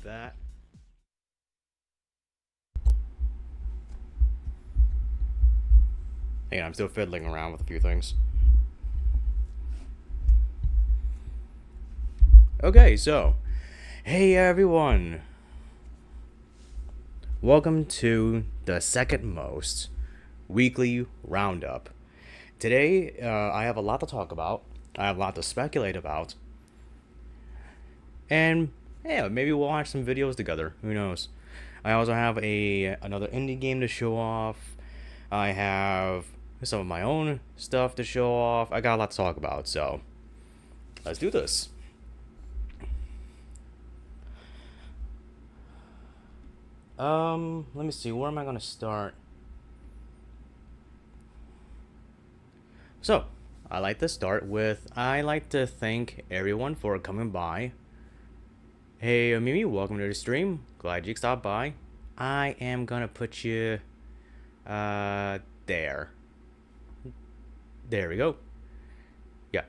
that. Hang on, I'm still fiddling around with a few things. Okay, so, hey everyone. Welcome to the second most weekly roundup. Today, I have a lot to talk about. I have a lot to speculate about. And yeah, maybe we'll watch some videos together. Who knows? I also have another indie game to show off. I have some of my own stuff to show off. I got a lot to talk about, so let's do this. Let me see. Where am I gonna start? So, I like to start with I like to thank everyone for coming by. Hey, Mimi, welcome to the stream. Glad you stopped by. I am gonna put you, there. There we go. Yeah.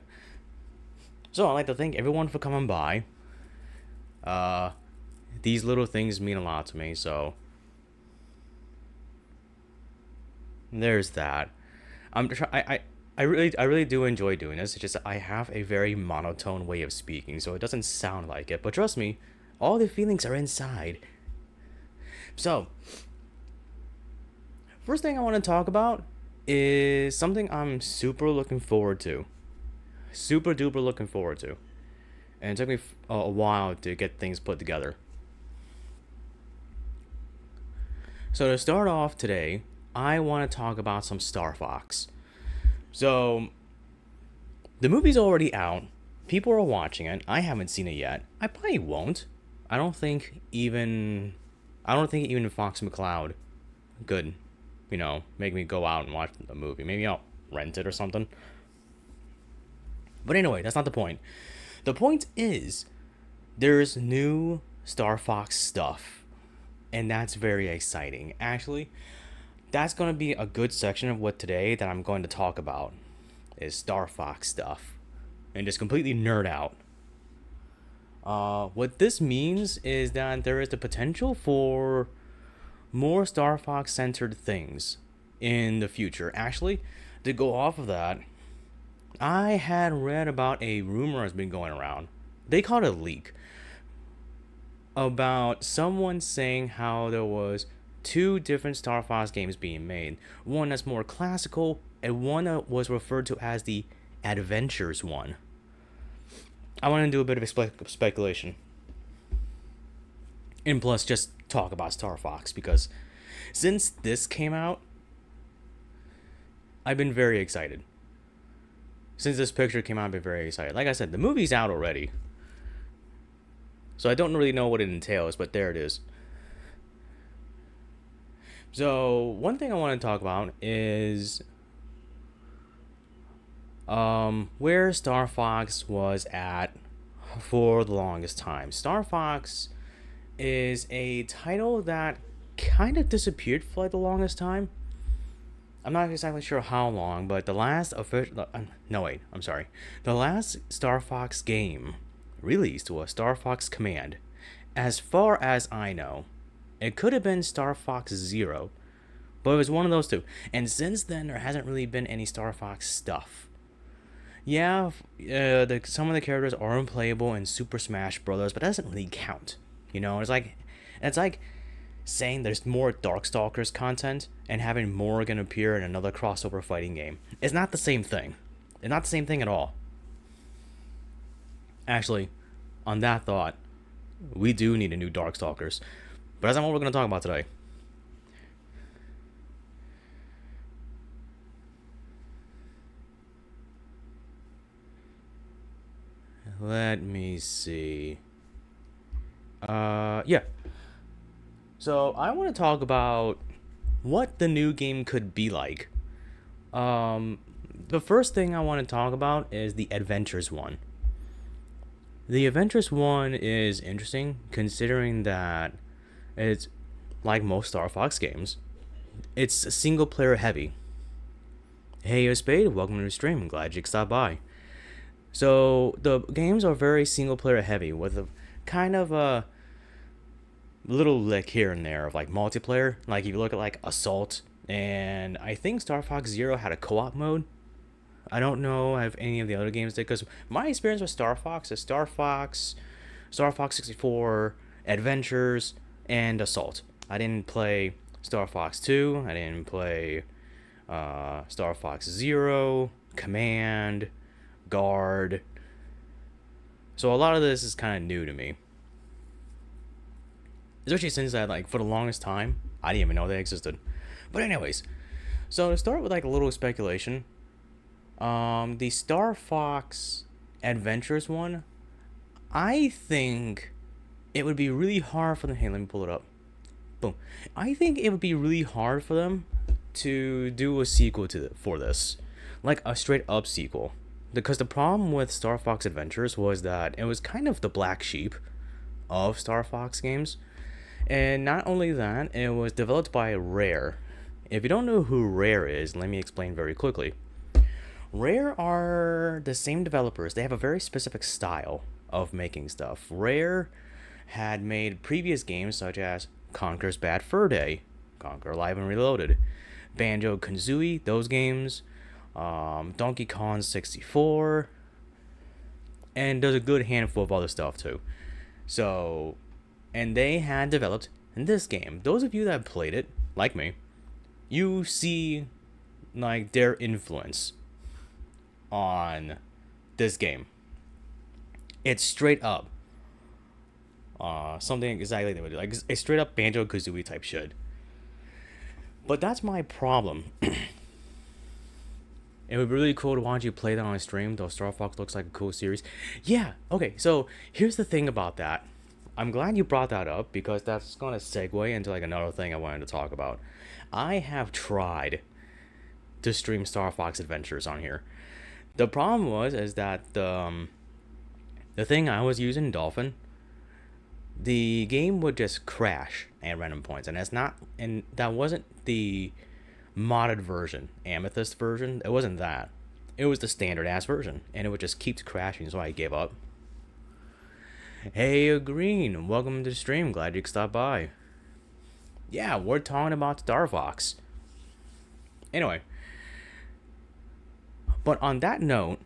So, I'd like to thank everyone for coming by. Uh, these little things mean a lot to me, so there's that. I really do enjoy doing this. It's just I have a very monotone way of speaking, so it doesn't sound like it. But trust me, all the feelings are inside. So, first thing I want to talk about is something I'm super looking forward to. Super duper looking forward to. And it took me a while to get things put together. So to start off today, I want to talk about some Star Fox. So, the movie's already out. People are watching it. I haven't seen it yet. I probably won't. I don't think even Fox McCloud could, make me go out and watch the movie. Maybe I'll rent it or something. But anyway, that's not the point. The point is, there's new Star Fox stuff. And that's very exciting. Actually, that's going to be a good section of what today that I'm going to talk about is Star Fox stuff. And just completely nerd out. What this means is that there is the potential for more Star Fox centered things in the future. Actually, to go off of that, I had read about a rumor that's been going around. They called it a leak. About someone saying how there was two different Star Fox games being made. One that's more classical, and one that was referred to as the Adventures one. I want to do a bit of speculation. And plus, just talk about Star Fox, because since this came out, I've been very excited. Since this picture came out, I've been very excited. Like I said, the movie's out already. So I don't really know what it entails, but there it is. So one thing I want to talk about is where Star Fox was at for the longest time. Star Fox is a title that kind of disappeared for like the longest time. I'm not exactly sure how long, but the last The last Star Fox game released was Star Fox Command. As far as I know, it could have been Star Fox Zero, but it was one of those two. And since then, there hasn't really been any Star Fox stuff. Yeah, some of the characters are unplayable in Super Smash Bros., but that doesn't really count. It's like saying there's more Darkstalkers content and having Morrigan appear in another crossover fighting game. It's not the same thing. It's not the same thing at all. Actually, on that thought, we do need a new Darkstalkers. But that's not what we're going to talk about today. Let me see. Yeah. So, I want to talk about what the new game could be like. The first thing I want to talk about is the Adventures one. The Adventures one is interesting, considering that it's like most Star Fox games. It's single player heavy. Hey, Spade, welcome to the stream. I'm glad you stopped by. So the games are very single player heavy with a kind of a little lick here and there of like multiplayer. Like if you look at like Assault, and I think Star Fox Zero had a co-op mode. I don't know if any of the other games did, because my experience with Star Fox is Star Fox 64, Adventures, and Assault. I didn't play Star Fox 2. I didn't play Star Fox Zero, Command, Guard. So a lot of this is kind of new to me. Especially since I, like, for the longest time, I didn't even know they existed. But anyways, so to start with like a little speculation, the Star Fox Adventures one, I think it would be really hard for them. Hey, let me pull it up. Boom. I think it would be really hard for them to do a sequel for this, like a straight up sequel, because the problem with Star Fox Adventures was that it was kind of the black sheep of Star Fox games, and not only that, it was developed by Rare. If you don't know who Rare is, let me explain very quickly. Rare are the same developers. They have a very specific style of making stuff. Rare had made previous games such as Conker's Bad Fur Day, Conker Live and Reloaded, Banjo-Kazooie, those games, Donkey Kong 64, and there's a good handful of other stuff too. So, and they had developed in this game. Those of you that played it, like me, you see like their influence on this game. It's straight up something exactly they would do, like a straight up Banjo-Kazooie type shit. But that's my problem. It would be really cool to watch you play that on stream, though Star Fox looks like a cool series. Yeah, okay, so here's the thing about that. I'm glad you brought that up, because that's gonna segue into like another thing I wanted to talk about. I have tried to stream Star Fox Adventures on here. The problem is that the thing I was using, Dolphin, the game would just crash at random points, and that wasn't the modded version, Amethyst version. It wasn't that. It was the standard ass version, and it would just keep crashing, so I gave up. Hey Green, welcome to the stream. Glad you could stop by. Yeah, we're talking about Star Fox. Anyway, but on that note,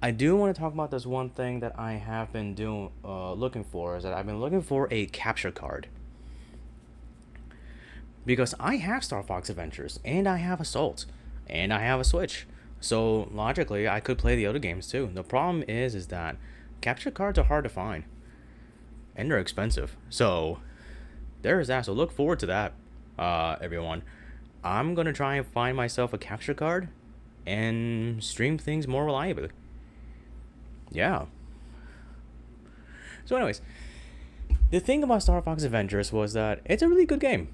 I do want to talk about this one thing that I have been looking for, is that I've been looking for a capture card. Because I have Star Fox Adventures, and I have Assault, and I have a Switch. So logically, I could play the other games too. The problem is that capture cards are hard to find, and they're expensive. So there's that. So look forward to that, everyone. I'm gonna try and find myself a capture card and stream things more reliably. Yeah. So anyways, the thing about Star Fox Adventures was that it's a really good game.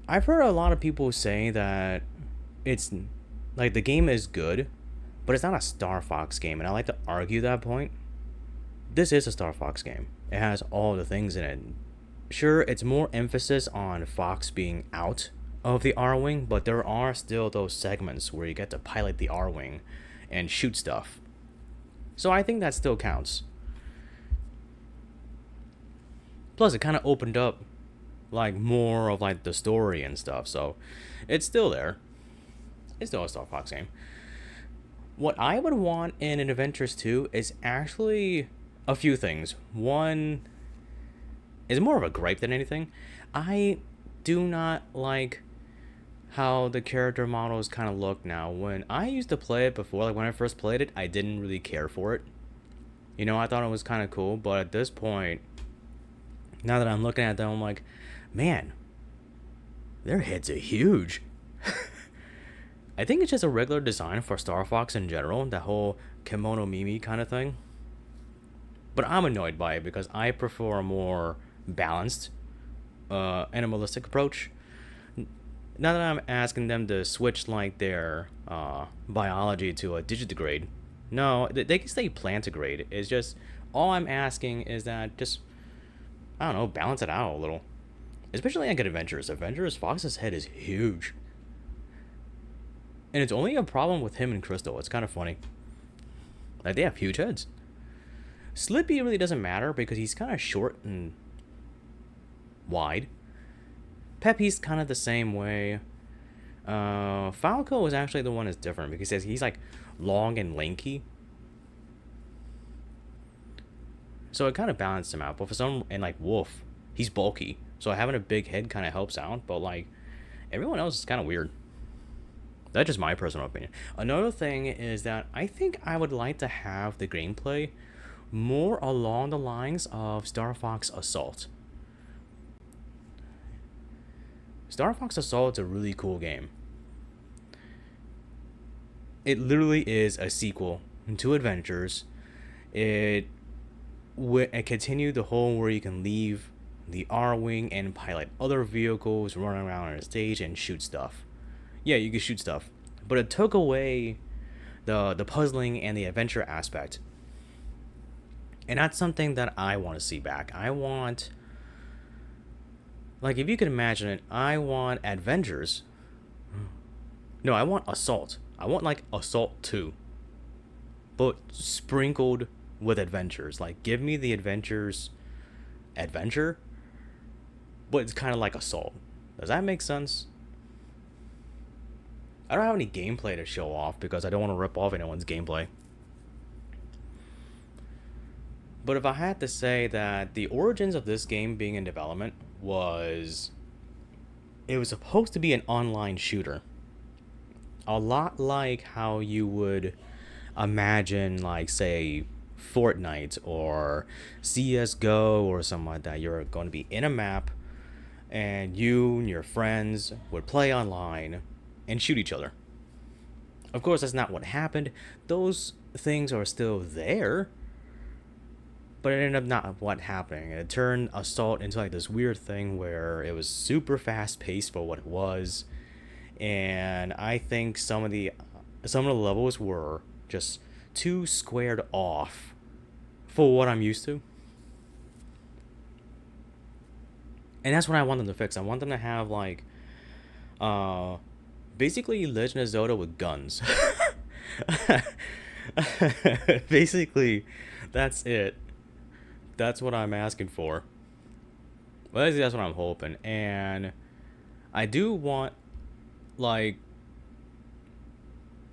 I've heard a lot of people say that it's like the game is good, but it's not a Star Fox game, and I like to argue that point. This is a Star Fox game. It has all the things in it. Sure, it's more emphasis on Fox being out of the R-Wing, but there are still those segments where you get to pilot the R-Wing and shoot stuff. So I think that still counts. Plus, it kind of opened up like more of like the story and stuff, so it's still there. It's still a Star Fox game. What I would want in an Adventures 2 is actually a few things. One is more of a gripe than anything. I do not like how the character models kind of look now. When I used to play it before, like when I first played it, I didn't really care for it. You know, I thought it was kind of cool, but at this point, now that I'm looking at them, I'm like, man, their heads are huge. I think it's just a regular design for Star Fox in general, that whole kimono Mimi kind of thing. But I'm annoyed by it because I prefer a more balanced, animalistic approach. Not that I'm asking them to switch like their biology to a digitigrade. No, they can stay plantigrade. It's just, all I'm asking is that just, I don't know, balance it out a little. Especially like at Adventures. Adventures, Fox's head is huge. And it's only a problem with him and Crystal. It's kind of funny. Like, they have huge heads. Slippy really doesn't matter because he's kind of short and wide. Pepe's kind of the same way. Falco is actually the one that's different because he's like long and lanky, so it kind of balanced him out. But for some, and like Wolf, he's bulky, so having a big head kind of helps out. But like everyone else is kind of weird. That's just my personal opinion. Another thing is that I think I would like to have the gameplay more along the lines of Star Fox Assault. Star Fox Assault is a really cool game. It literally is a sequel to Adventures. It continued the whole where you can leave the R Wing and pilot other vehicles, run around on a stage and shoot stuff. Yeah, you can shoot stuff. But it took away the puzzling and the adventure aspect. And that's something that I want to see back. I want, like, if you can imagine it, I want Adventures. No, I want Assault. I want, like, Assault 2. But sprinkled with adventures. Like, give me the adventures adventure, but it's kind of like Assault. Does that make sense? I don't have any gameplay to show off because I don't want to rip off anyone's gameplay. But if I had to say that the origins of this game being in development was, it was supposed to be an online shooter. A lot like how you would imagine, like, say, Fortnite or CSGO or something like that. You're going to be in a map and you and your friends would play online and shoot each other. Of course, that's not what happened. Those things are still there, but it ended up not what happening. It turned Assault into like this weird thing where it was super fast paced for what it was, and I think some of the levels were just too squared off for what I'm used to. And that's what I want them to fix. I want them to have like basically Legend of Zelda with guns. Basically, that's it. That's what I'm asking for. Well, that's what I'm hoping. And I do want, like,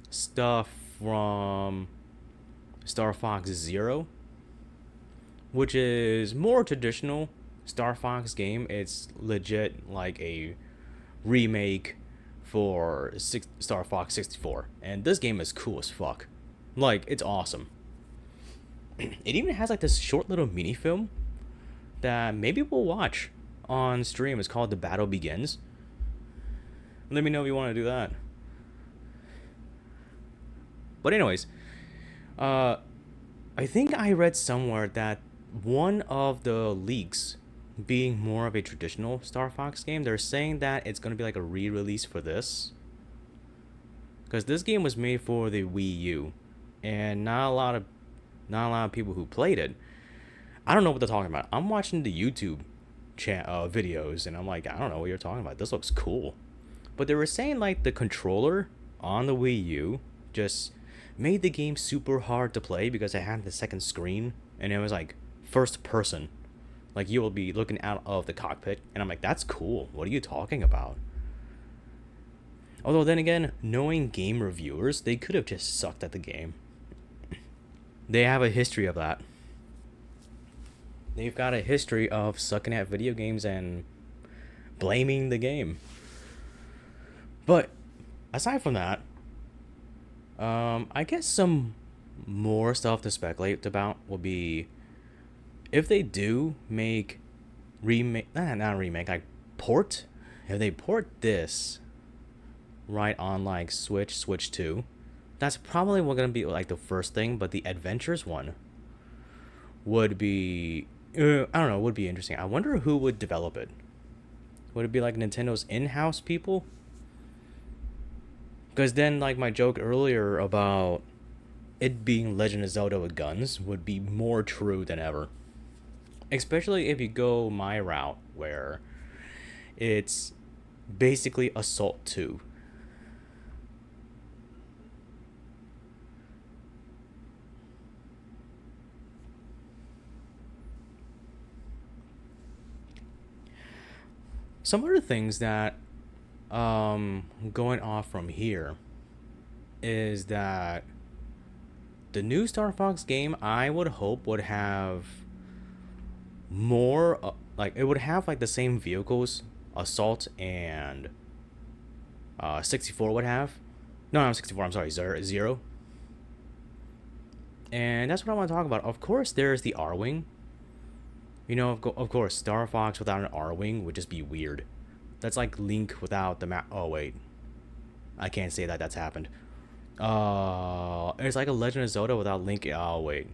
stuff from Star Fox Zero, which is more traditional Star Fox game. It's legit like a remake for Star Fox 64. And this game is cool as fuck. Like, it's awesome. It even has like this short little mini film that maybe we'll watch on stream. It's called The Battle Begins. Let me know if you want to do that. But anyways, I think I read somewhere that one of the leaks being more of a traditional Star Fox game, they're saying that it's going to be like a re-release for this. Because this game was made for the Wii U, and not a lot of people who played it. I don't know what they're talking about. I'm watching the YouTube videos, and I'm like, I don't know what you're talking about. This looks cool. But they were saying like the controller on the Wii U just made the game super hard to play because it had the second screen, and it was like first person. Like, you will be looking out of the cockpit, and I'm like, that's cool. What are you talking about? Although then again, knowing game reviewers, they could have just sucked at the game. They have a history of that. They've got a history of sucking at video games and blaming the game. But aside from that, I guess some more stuff to speculate about would be if they do make not remake, like port. If they port this right on like Switch 2, that's probably what gonna be like the first thing. But the Adventures one would be, I don't know, would be interesting. I wonder who would develop it. Would it be like Nintendo's in-house people? Because then, like my joke earlier about it being Legend of Zelda with guns would be more true than ever. Especially if you go my route, where it's basically Assault 2. Some other things that going off from here is that the new Star Fox game I would hope would have more like it would have like the same vehicles Assault and 64 would have. No, not 64. I'm sorry, Zero. And that's what I want to talk about. Of course, there's the R wing. You know, of course, Star Fox without an R wing would just be weird. That's like Link without the map. Oh wait, I can't say that that's happened. It's like a Legend of Zelda without Link. Oh wait,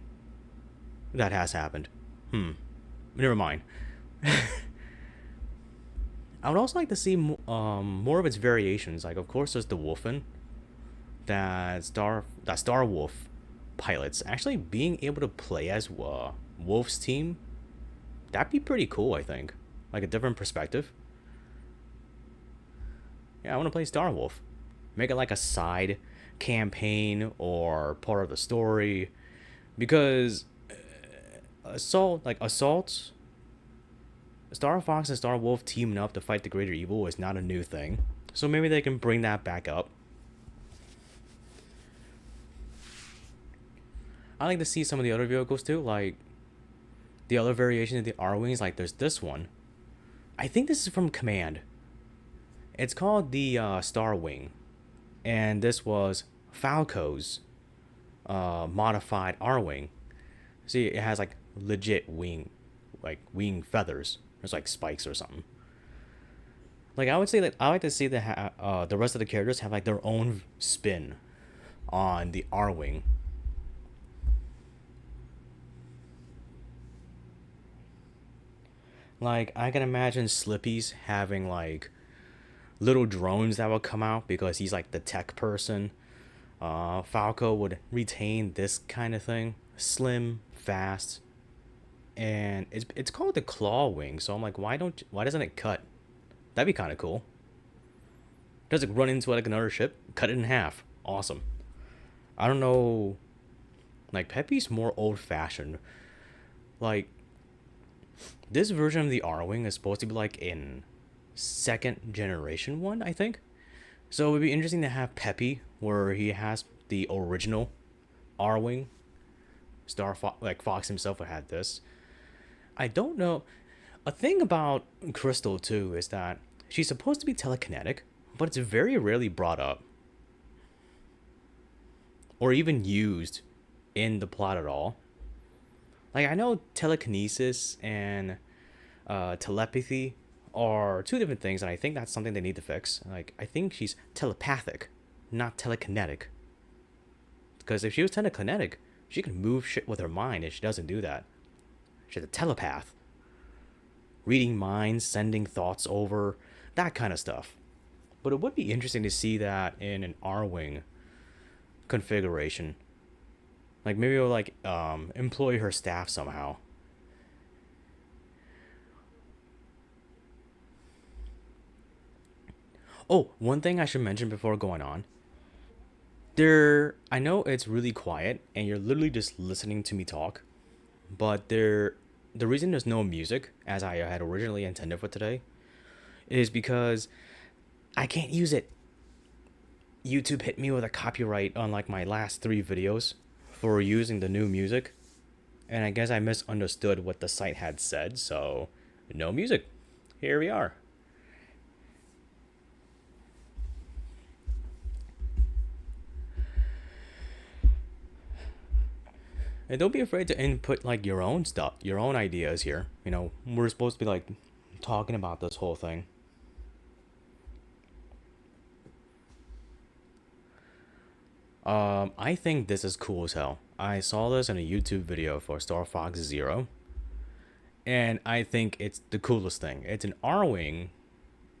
that has happened. Never mind. I would also like to see more of its variations. Like, of course, there's the Wolfen, that Star Wolf pilots actually being able to play as Wolf's team. That'd be pretty cool. I think, like a different perspective. Yeah, I want to play Star Wolf. Make it like a side campaign or part of the story, because Assault, Star Fox and Star Wolf teaming up to fight the greater evil is not a new thing. So maybe they can bring that back up. I like to see some of the other vehicles too, like the other variations of the R Wings. Like there's this one. I think this is from Command. It's called the Star Wing. And this was Falco's modified R Wing. See, it has like legit wing feathers. There's like spikes or something. Like I would say that I like to see the rest of the characters have like their own spin on the R Wing. Like I can imagine Slippy's having like little drones that will come out because he's like the tech person. Falco would retain this kind of thing, slim, fast, and it's called the claw wing. So I'm like, why doesn't it cut? That'd be kind of cool. Does it run into like another ship? Cut it in half. Awesome. I don't know. Like Peppy's more old fashioned. Like this version of the R wing is supposed to be like in second generation one, I think. So it would be interesting to have Peppy where he has the original R wing. Like Fox himself would have this. I don't know. A thing about Crystal too is that she's supposed to be telekinetic, but it's very rarely brought up or even used in the plot at all. Like I know telekinesis and telepathy are two different things, and I think that's something they need to fix. Like I think she's telepathic, not telekinetic. Because if she was telekinetic, she can move shit with her mind, and she doesn't do that. She's a telepath, reading minds, sending thoughts over, that kind of stuff. But it would be interesting to see that in an R-wing configuration. Like maybe it'll like employ her staff somehow. Oh, one thing I should mention before going on. I know it's really quiet and you're literally just listening to me talk, but the reason there's no music as I had originally intended for today is because I can't use it. YouTube hit me with a copyright on like my last 3 videos for using the new music, and I guess I misunderstood what the site had said, so no music. Here we are. And don't be afraid to input like your own stuff, your own ideas here. You know, we're supposed to be like talking about this whole thing. I think this is cool as hell. I saw this in a YouTube video for Star Fox Zero, and I think it's the coolest thing. It's an R-wing,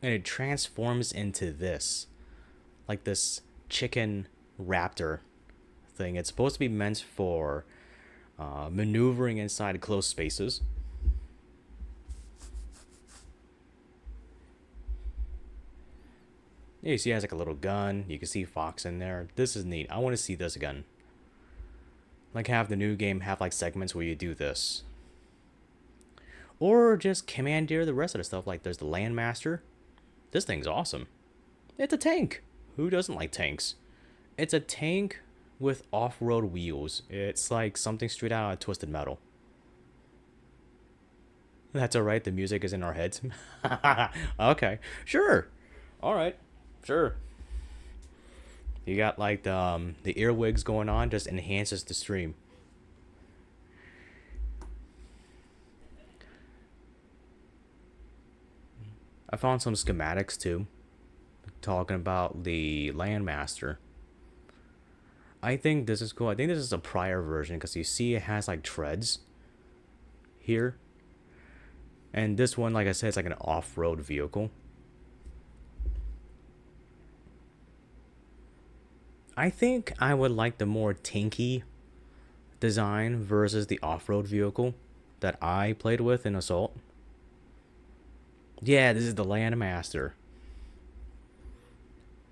and it transforms into this, like this chicken raptor thing. It's supposed to be meant for maneuvering inside closed spaces. Yeah, you see, it has like a little gun. You can see Fox in there. This is neat. I want to see this again. Like have the new game have like segments where you do this. Or just commandeer the rest of the stuff. Like there's the Landmaster. This thing's awesome. It's a tank. Who doesn't like tanks? It's a tank with off-road wheels. It's like something straight out of Twisted Metal. That's alright, the music is in our heads. Okay, sure. Alright, sure. You got like the earwigs going on, just enhances the stream. I found some schematics too, talking about the Landmaster. I think this is cool. I think this is a prior version because you see it has like treads here. And this one, like I said, it's like an off-road vehicle. I think I would like the more tanky design versus the off-road vehicle that I played with in Assault. Yeah, this is the Landmaster.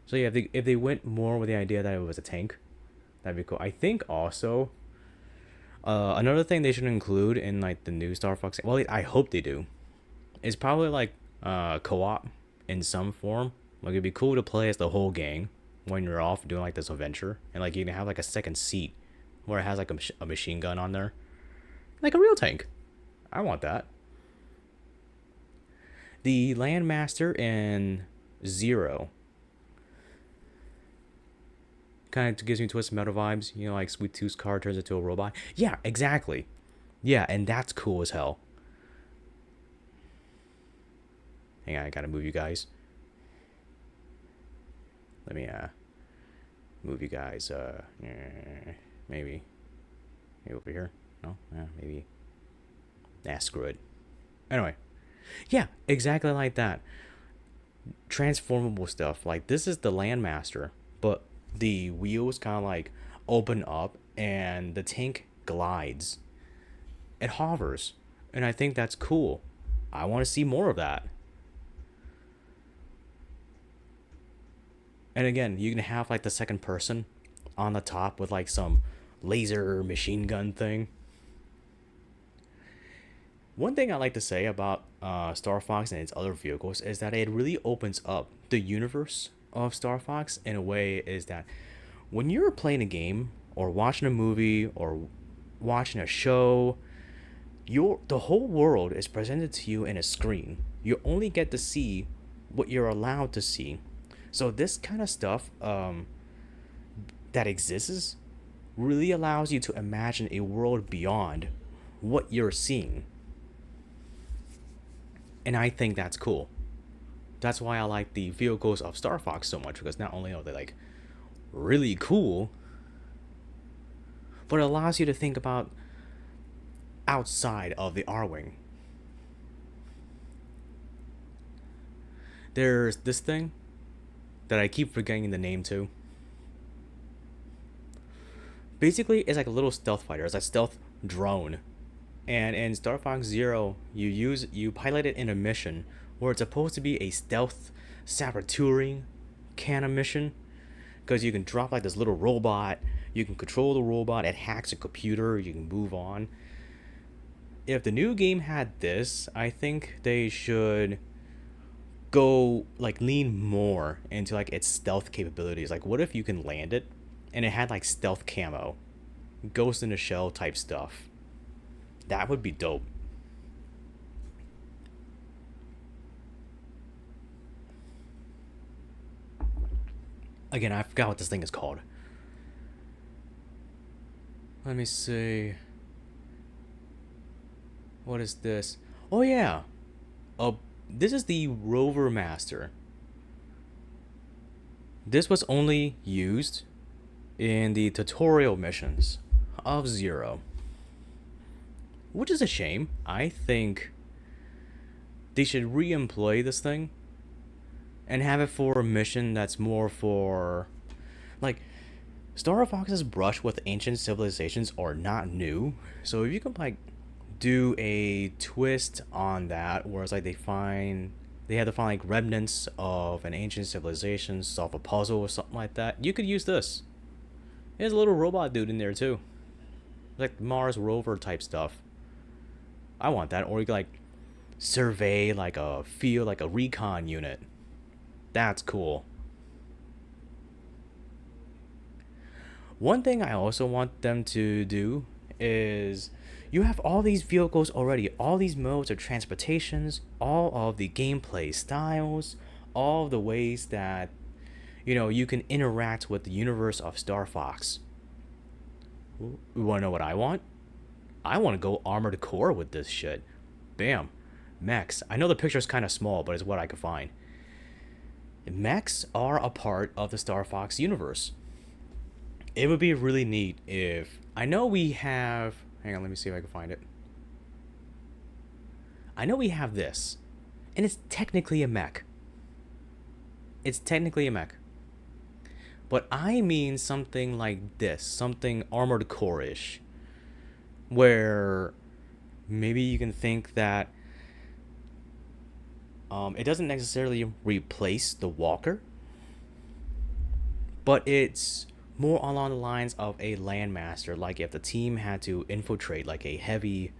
So yeah, if they went more with the idea that it was a tank, that'd be cool. I think also another thing they should include in like the new Star Fox, well, I hope they do, is probably like co-op in some form. Like it'd be cool to play as the whole gang when you're off doing like this adventure, and like you can have like a second seat where it has like a machine gun on there, like a real tank. I want that. The Landmaster in Zero kind of gives me Twisted Metal vibes. You know, like Sweet Tooth's car turns into a robot. Yeah, exactly. Yeah, and that's cool as hell. Hang on, I gotta move you guys. Let me move you guys. Maybe over here. No, maybe. Nah, screw it. Anyway, yeah, exactly like that. Transformable stuff. Like this is the Landmaster, but the wheels kind of like open up and the tank glides. It hovers, and I think that's cool. I want to see more of that. And again, you can have like the second person on the top with like some laser machine gun thing. One thing I like to say about Star Fox and its other vehicles is that it really opens up the universe of Star Fox in a way is that when you're playing a game or watching a movie or watching a show, the whole world is presented to you in a screen. You only get to see what you're allowed to see. So this kind of stuff that exists really allows you to imagine a world beyond what you're seeing. And I think that's cool. That's why I like the vehicles of Star Fox so much, because not only are they like really cool, but it allows you to think about outside of the R-Wing. There's this thing that I keep forgetting the name to. Basically, it's like a little stealth fighter. It's a stealth drone. And in Star Fox Zero, you pilot it in a mission where it's supposed to be a stealth saboteuring kind of mission, because you can drop like this little robot, you can control the robot, it hacks a computer, you can move on. If the new game had this, I think they should go like lean more into like its stealth capabilities. Like what if you can land it and it had like stealth camo, Ghost in the Shell type stuff? That would be dope. Again, I forgot what this thing is called. Let me see. What is this? Oh yeah. This is the Rover Master. This was only used in the tutorial missions of Zero, which is a shame. I think they should re-employ this thing and have it for a mission that's more for, like, Star Fox's brush with ancient civilizations are not new. So if you can like do a twist on that, where it's like they have to find like remnants of an ancient civilization, solve a puzzle or something like that, you could use this. There's a little robot dude in there too, like Mars rover type stuff. I want that. Or you could like survey like a field, like a recon unit. That's cool. One thing I also want them to do is you have all these vehicles already, all these modes of transportations, all of the gameplay styles, all of the ways that you can interact with the universe of Star Fox. You want to know what I want? I want to go armored core with this shit. Bam. Mechs. I know the picture's kind of small, but it's what I could find. Mechs are a part of the Star Fox universe. It would be really neat if... I know we have... Hang on, let me see if I can find it. I know we have this. And it's technically a mech. It's technically a mech. But I mean something like this. Something armored core-ish. Where maybe you can think that it doesn't necessarily replace the walker, but it's more along the lines of a landmaster. Like if the team had to infiltrate like a heavy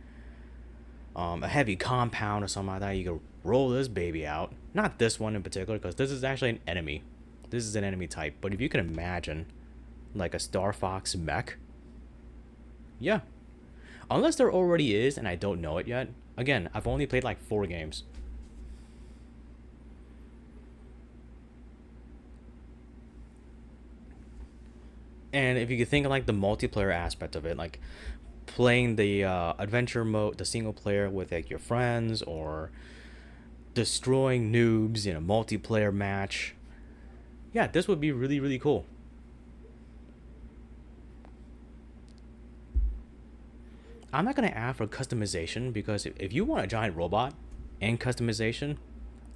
compound or something like that, you could roll this baby out. Not this one in particular, because this is actually an enemy. This is an enemy type. But if you can imagine like a Star Fox mech, yeah. Unless there already is and I don't know it yet. Again, I've only played like 4 games. And if you could think of like the multiplayer aspect of it, like playing the adventure mode, the single player with like your friends, or destroying noobs in a multiplayer match. Yeah, this would be really, really cool. I'm not going to ask for customization, because if you want a giant robot and customization,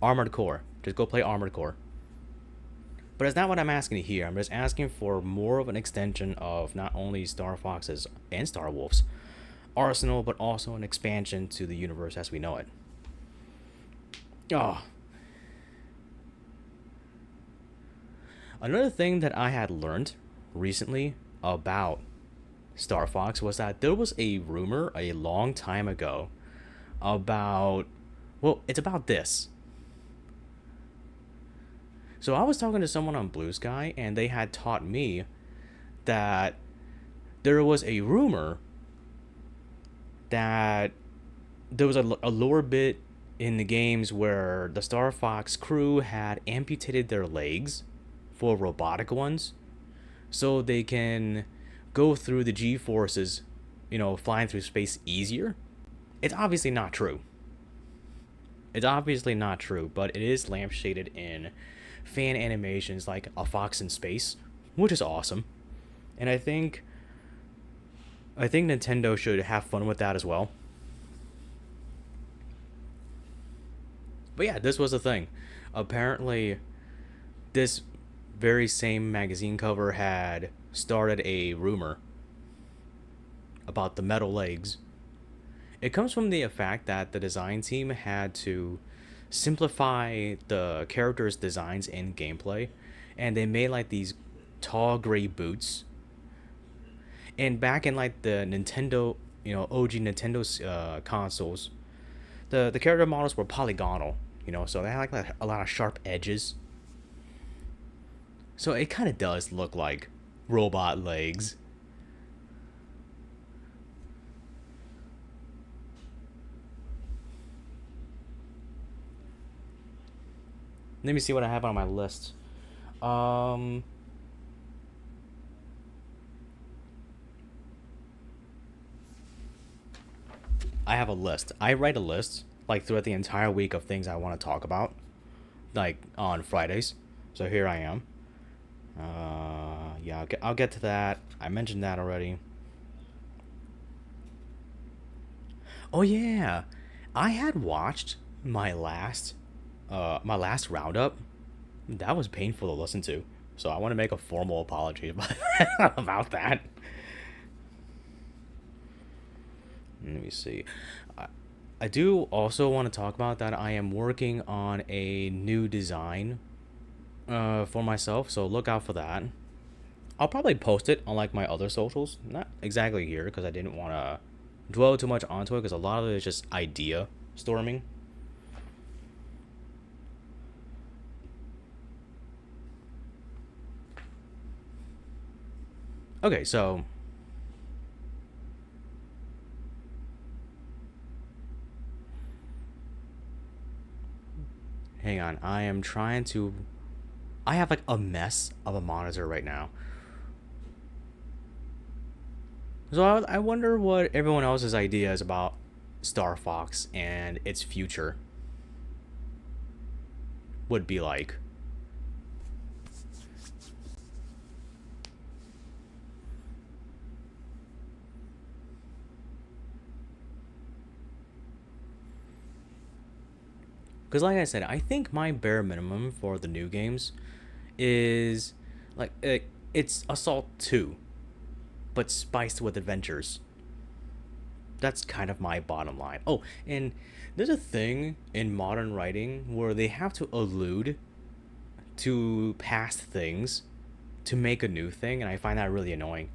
Armored Core. Just go play Armored Core. But it's not what I'm asking here. I'm just asking for more of an extension of not only Star Fox's and Star Wolf's arsenal, but also an expansion to the universe as we know it. Oh. Another thing that I had learned recently about Star Fox was that there was a rumor a long time ago about, well, it's about this. So I was talking to someone on Blue Sky, and they had taught me that there was a rumor that there was a lore bit in the games where the Star Fox crew had amputated their legs for robotic ones, so they can go through the G-forces, flying through space easier. It's obviously not true. It's obviously not true, but it is lampshaded in fan animations like A Fox in Space, which is awesome. And I think Nintendo should have fun with that as well. But yeah, this was a thing. Apparently, this very same magazine cover had started a rumor about the metal legs. It comes from the fact that the design team had to simplify the characters' designs in gameplay, and they made like these tall gray boots. And back in like the Nintendo, OG Nintendo consoles, the character models were polygonal, so they had like a lot of sharp edges. So it kind of does look like robot legs. Let me see what I have on my list. I have a list. I write a list like throughout the entire week of things I want to talk about, like on Fridays. So here I am. Yeah, I'll get to that. I mentioned that already. Oh yeah, I had watched my last roundup. That was painful to listen to. So I want to make a formal apology about that. Let me see. I do also want to talk about that I am working on a new design for myself, so look out for that. I'll probably post it on like my other socials. Not exactly here, because I didn't want to dwell too much onto it, because a lot of it is just idea storming. Okay, so hang on. I am trying to. I have like a mess of a monitor right now. So I wonder what everyone else's idea is about Star Fox and its future would be like. Because, like I said, I think my bare minimum for the new games is like it's Assault 2, but spiced with adventures. That's kind of my bottom line. Oh, and there's a thing in modern writing where they have to allude to past things to make a new thing, and I find that really annoying.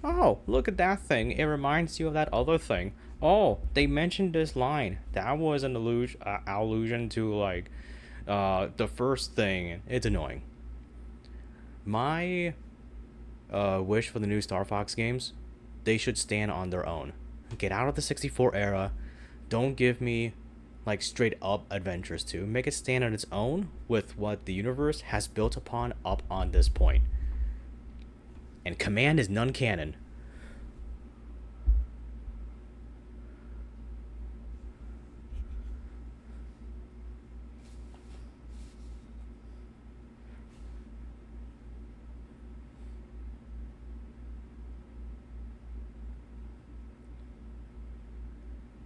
Oh, look at that thing. It reminds you of that other thing. Oh, they mentioned this line. That was an allusion to like the first thing. It's annoying. My wish for the new Star Fox games, they should stand on their own. Get out of the 64 era. Don't give me like straight up Adventures 2. Make it stand on its own with what the universe has built upon up on this point. And Command is non-canon.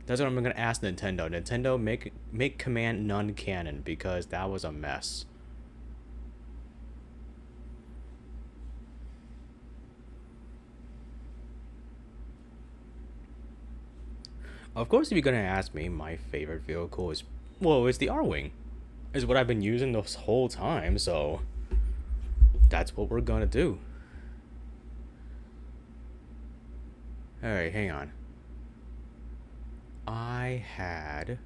That's what I'm gonna ask Nintendo. Nintendo, make Command non-canon because that was a mess. Of course, if you're gonna ask me, my favorite vehicle is, well, it's the R-Wing. Is what I've been using this whole time, so that's what we're gonna do. Alright, hang on. I had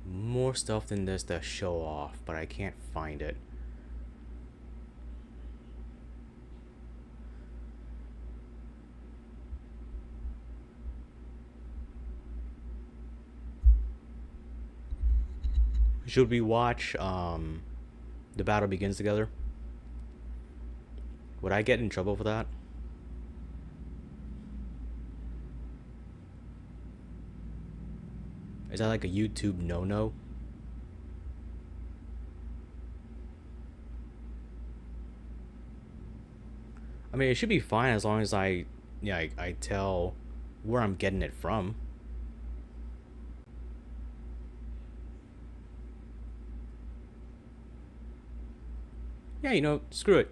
more stuff than this to show off, but I can't find it. Should we watch The Battle Begins together? Would I get in trouble for that? Is that like a YouTube no-no? I mean, it should be fine as long as I tell where I'm getting it from. Yeah, screw it.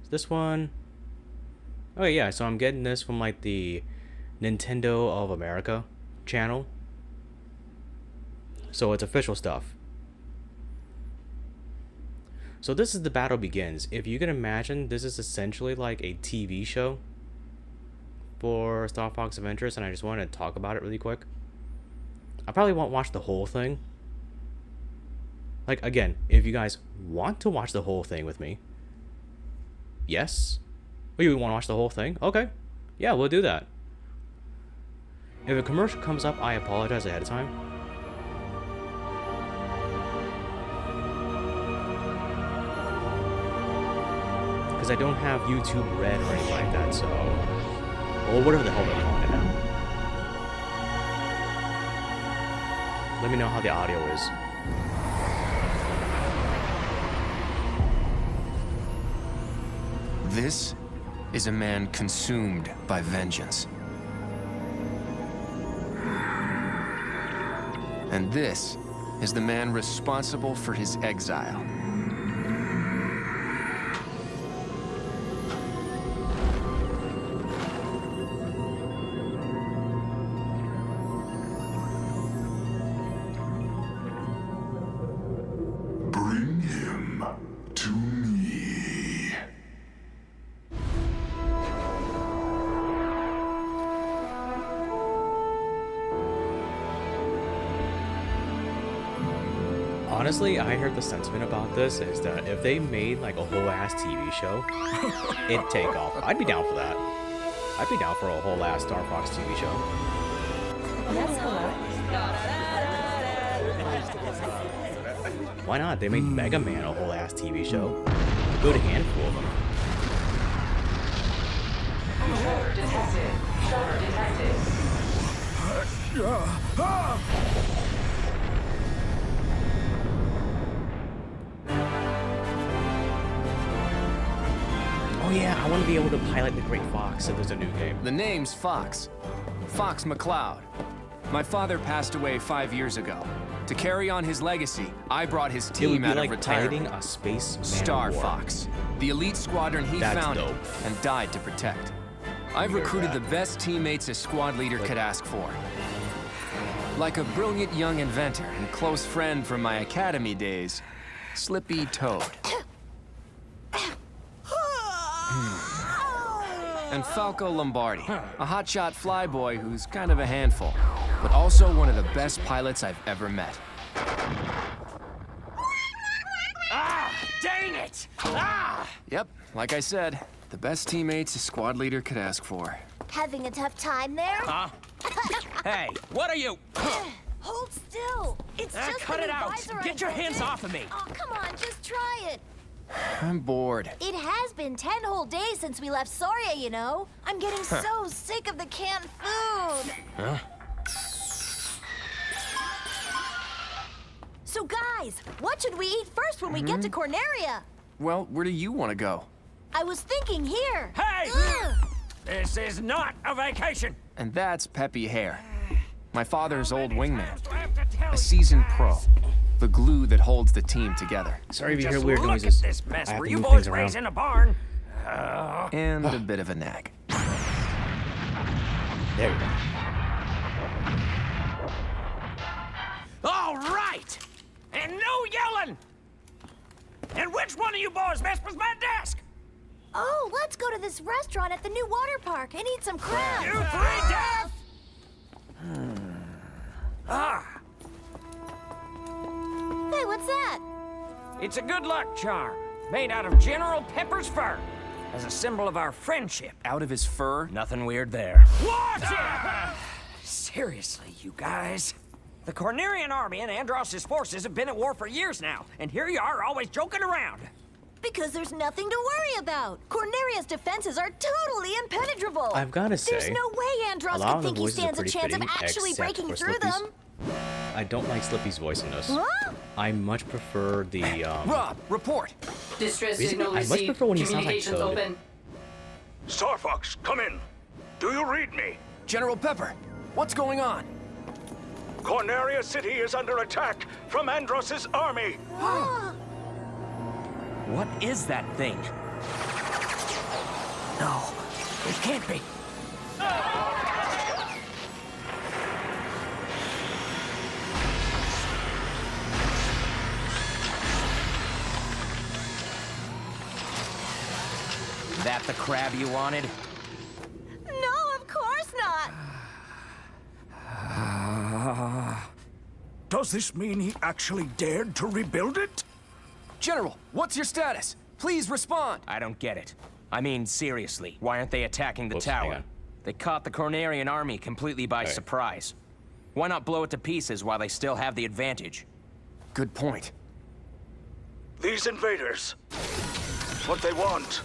This one. Oh yeah, so I'm getting this from like the Nintendo of America channel. So it's official stuff. So this is The Battle Begins. If you can imagine, this is essentially like a TV show for Star Fox Adventures, and I just wanted to talk about it really quick. I probably won't watch the whole thing. Like, again, if you guys want to watch the whole thing with me, yes. Oh, you want to watch the whole thing? Okay. Yeah, we'll do that. If a commercial comes up, I apologize ahead of time. Because I don't have YouTube Red or anything like that, so... Or whatever the hell they're calling it now. Let me know how the audio is. This is a man consumed by vengeance. And this is the man responsible for his exile. Bring him to me. Honestly, I heard the sentiment about this is that if they made like a whole ass TV show, it'd take off. I'd be down for that. I'd be down for a whole ass Star Fox TV show. Why not? They made Mega Man a whole ass TV show. A good handful of them. Trevor detected. Trevor detected. Oh yeah, I want to be able to pilot the Great Fox if there's a new game. The name's Fox. Fox McCloud. My father passed away 5 years ago. To carry on his legacy, I brought his It would team be out like of piloting retirement. a space man Star of war. Fox, the elite squadron he That's founded dope. and died to protect. I've Hear recruited that. the best teammates a squad leader could ask for. Like a brilliant young inventor and close friend from my academy days, Slippy Toad. And Falco Lombardi, a hotshot flyboy who's kind of a handful, but also one of the best pilots I've ever met. Ah, dang it! Ah! Yep, like I said, the best teammates a squad leader could ask for. Having a tough time there? Huh? Hey, what are you? Hold still. It's just Cut the it new out. visor I Get your hands invented. off of me. Oh, come on, just try it. I'm bored. It has been 10 whole days since we left Soria, you know. I'm getting so sick of the canned food. Huh? So guys, what should we eat first when we get to Corneria? Well, where do you want to go? I was thinking here. Hey! Ugh. This is not a vacation. And that's Peppy Hare, my father's old wingman, Times do I have to tell a you seasoned guys? pro, the glue that holds the team together, Sorry if you Just hear weird look noises. at this mess. I have Were to you move boys things raised around. in a barn? and a bit of a nag. There we go. All right! And no yelling! And which one of you boys messed with my desk? Oh, let's go to this restaurant at the new water park and eat some crab. You three deaf! Ah, Hey, what's that? it's a good luck charm, made out of General Pepper's fur, as a symbol of our friendship. Out of his fur? Nothing weird there. Watch it! Seriously, you guys. The Cornerian army and Andross's forces have been at war for years now, and here you are always joking around. Because there's nothing to worry about. Corneria's defenses are totally impenetrable. I've gotta There's say, no way a Andross lot could of the think he voices are stands a pretty chance of fitting, actually except breaking for through Slippy's. them. I don't like Slippy's voice in this. Huh? I much prefer the Rob, report. Distress Basically, signal I much received. prefer when he sounds like Communications Toad. open. Star Fox, come in. Do you read me? General Pepper, what's going on? Corneria City is under attack from Andross's army. What is that thing? No, it can't be. That the crab you wanted? No, of course not. Does this mean he actually dared to rebuild it? General, what's your status? Please respond. I don't get it. I mean, seriously, why aren't they attacking the Oops, hang tower? on. They caught the Cornerian army completely by Right. surprise. Why not blow it to pieces while they still have the advantage? Good point. These invaders, what they want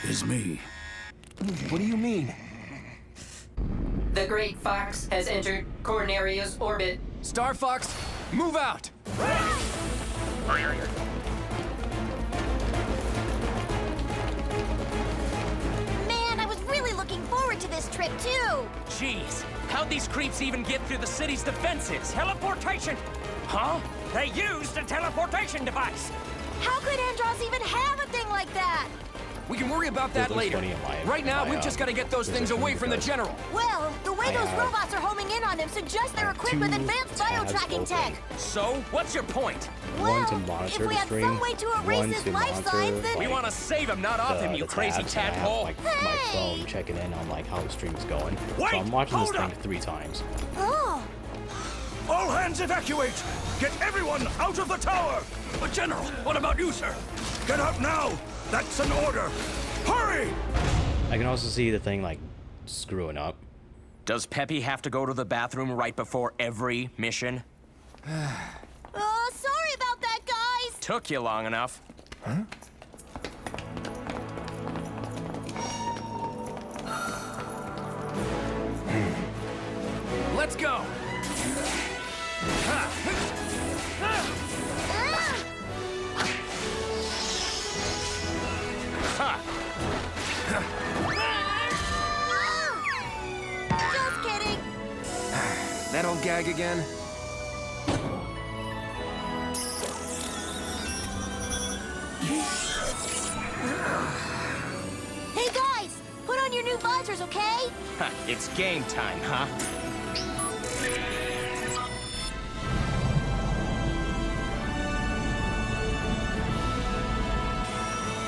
is me. What do you mean? The Great Fox has entered Corneria's orbit. Star Fox, move out! Man, I was really looking forward to this trip too. Jeez, how'd these creeps even get through the city's defenses? Teleportation! Huh? They used a teleportation device! How could Andross even have a thing like that? We can worry about that Those later. funny in my- Right now, my, we've just got to get those there's things a away few from the guys. General. Well, the way I those have- robots are homing in on him suggests they're equipped with two advanced tabs bio-tracking open. tech. So, what's your point? One to Well, monitor if we the had stream, some way to erase one his to life monitor, signs, then We like, want to save him, not off him, you the crazy tabs, and I have, tadpole! like, my Hey! phone checking in on like how the stream is going. Wait, So I'm watching this hold thing up. 3 times. Oh, All hands evacuate! Get everyone out of the tower! But General, what about you, sir? Get out now! That's an order! Hurry! I can also see the thing, like, screwing up. Does Peppy have to go to the bathroom right before every mission? Sorry about that, guys. Took you long enough. Huh? Let's go! Just kidding. That old gag again? Hey, guys, put on your new visors, okay? Ha, it's game time, huh?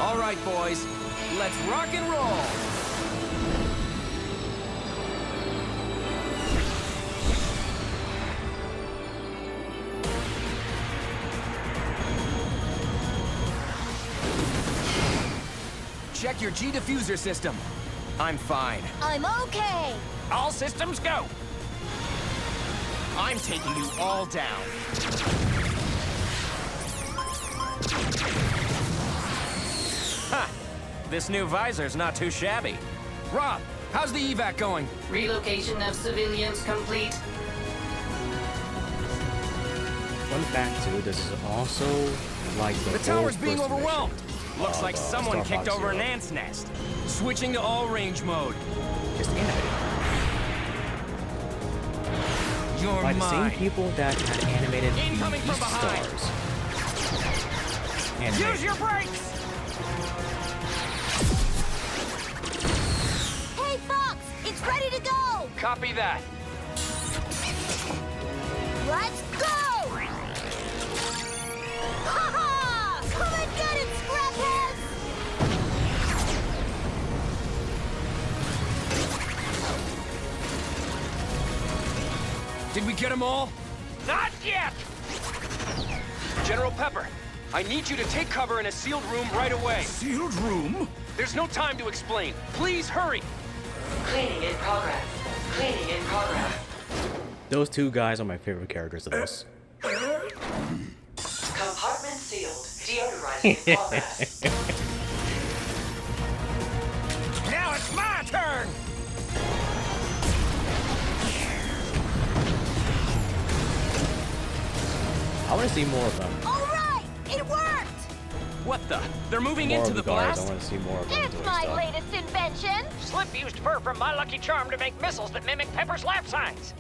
All right, boys. Let's rock and roll! Check your G diffuser system. I'm fine. I'm okay. All systems go! I'm taking you all down. Ha! This new visor's not too shabby. Rob, how's the evac going? Relocation of civilians complete. Fun fact too, this is also like the tower's old being first overwhelmed. mission Looks of, like someone Star kicked Fox over an Zero. ant's nest. Switching to all-range mode. Just animated You're by the same mine. people that had animated the Incoming from Beast behind. Stars. Use Animated. your brakes! Hey, Fox, it's ready to go. Copy that. Let's go! Ha ha! Come and get it, scrapheads! Did we get them all? Not yet! General Pepper, I need you to take cover in a sealed room right away. Sealed room? There's no time to explain. Please hurry. Cleaning in progress. Cleaning in progress. Those two guys are my favorite characters of this. Compartment sealed. Deodorizing in progress. Now it's my turn! I want to see more of them. All right, it worked! What the? They're moving More into of the the guards. I blast? want to see more of them It's doing my stuff. latest invention. Slip used fur from my lucky charm to make missiles that mimic Pepper's lap signs.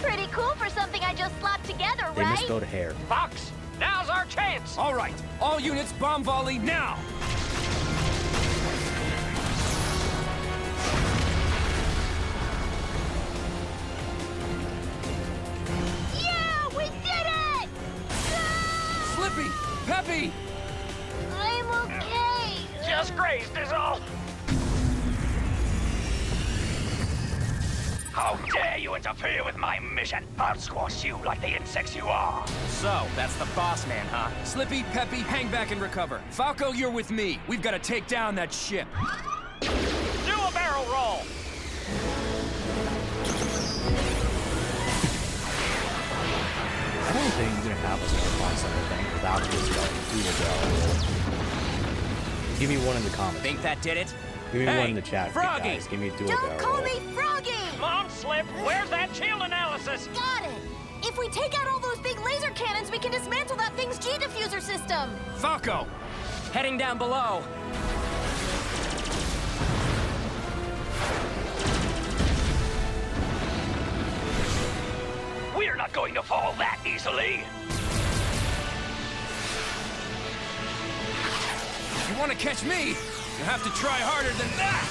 Pretty cool for something I just slapped together, They right? misspelled hair. Fox, now's our chance! All right, all units bomb volley now! Yeah, we did it! Ah! Slippy! Peppy! I'm okay. Just grazed is all. How dare you interfere with my mission? I'll squash you like the insects you are. So, that's the boss man, huh? Slippy, Peppy, hang back and recover. Falco, you're with me. We've got to take down that ship. Do a barrel roll. I don't think you're gonna have a Star Fox or anything without just going through the barrel. Give me one in the comments. Think that did it? Give me Hey, one in the chat, Froggy! guys. Give me do a Don't barrel. call me Froggy! Mom, Slip, where's that shield analysis? Got it. If we take out all those big laser cannons, we can dismantle that thing's G diffuser system. Falco! Heading down below. We're not going to fall that easily. You want to catch me? You have to try harder than that!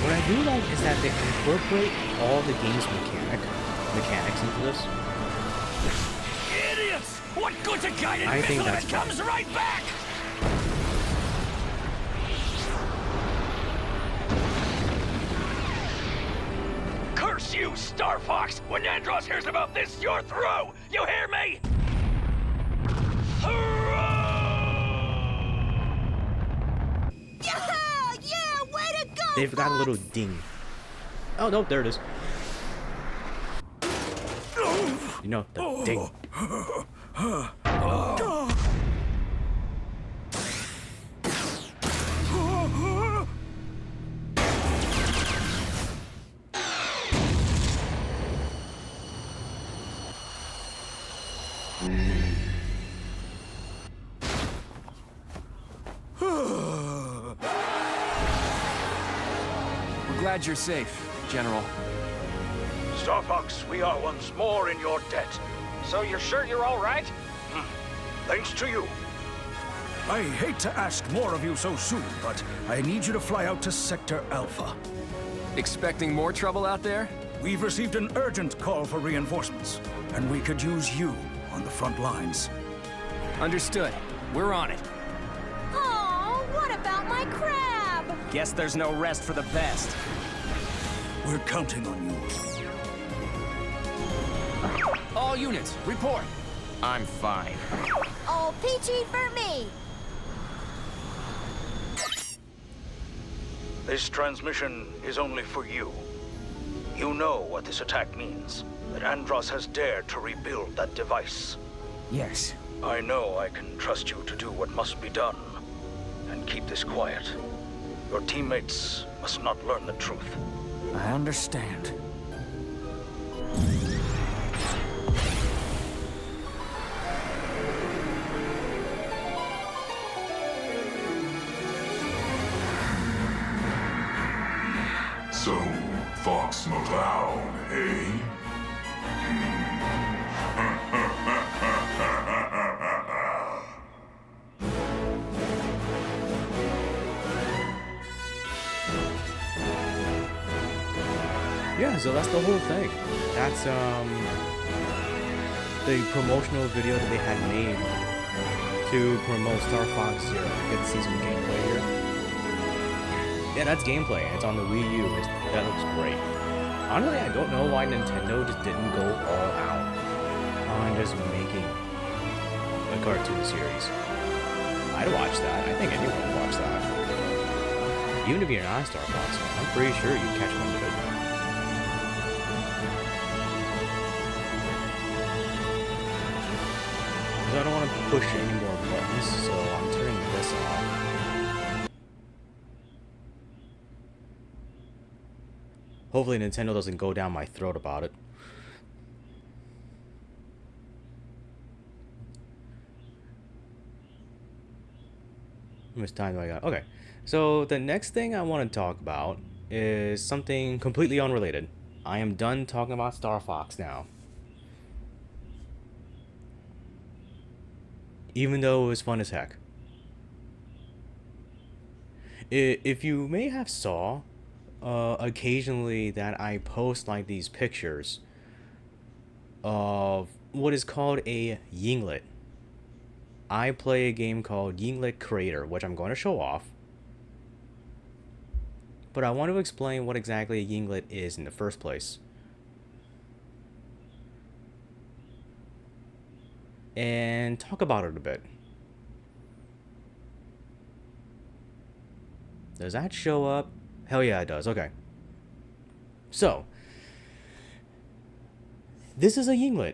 What I do like is that they incorporate all the game's mechanics into this. Idiots! What good's a guided I think missile that's that comes right back? Curse you, Star Fox! When Andros hears about this, you're through! You hear me? Yeah! Yeah! Way to go, They've got a little Fox! ding. Oh no, there it is. You know, the ding. We're glad you're safe, General. Star Fox, we are once more in your debt. So you're sure you're all right? Thanks to you. I hate to ask more of you so soon, but I need you to fly out to Sector Alpha. Expecting more trouble out there? We've received an urgent call for reinforcements, and we could use you on the front lines. Understood. We're on it. Aw, what about my crab? Guess there's no rest for the best. We're counting on you. All units, report. I'm fine. All peachy for me. This transmission is only for you. You know what this attack means. That Andros has dared to rebuild that device. Yes. I know I can trust you to do what must be done. And keep this quiet. Your teammates must not learn the truth. I understand. So, Fox McCloud, eh? Yeah, so that's the whole thing. That's the promotional video that they had made to promote Star Fox Zero. Get to see some gameplay here. Yeah, that's gameplay, and it's on the Wii U. That looks great. Honestly, I don't know why Nintendo just didn't go all out on just making a cartoon series. I'd watch that. I think anyone would watch that. Even if you're not a Star Fox fan, I'm pretty sure you'd catch one of it. Because I don't want to push any more buttons, so I'm turning this off. Hopefully Nintendo doesn't go down my throat about it. How much time do I got? Okay, so the next thing I want to talk about is something completely unrelated. I am done talking about Star Fox now. Even though it was fun as heck. If you may have saw occasionally that I post like these pictures of what is called a Yinglet. I play a game called Yinglet Creator, which I'm going to show off. But I want to explain what exactly a Yinglet is in the first place. And talk about it a bit. Does that show up? Hell yeah, it does. Okay. So, this is a Yinglet.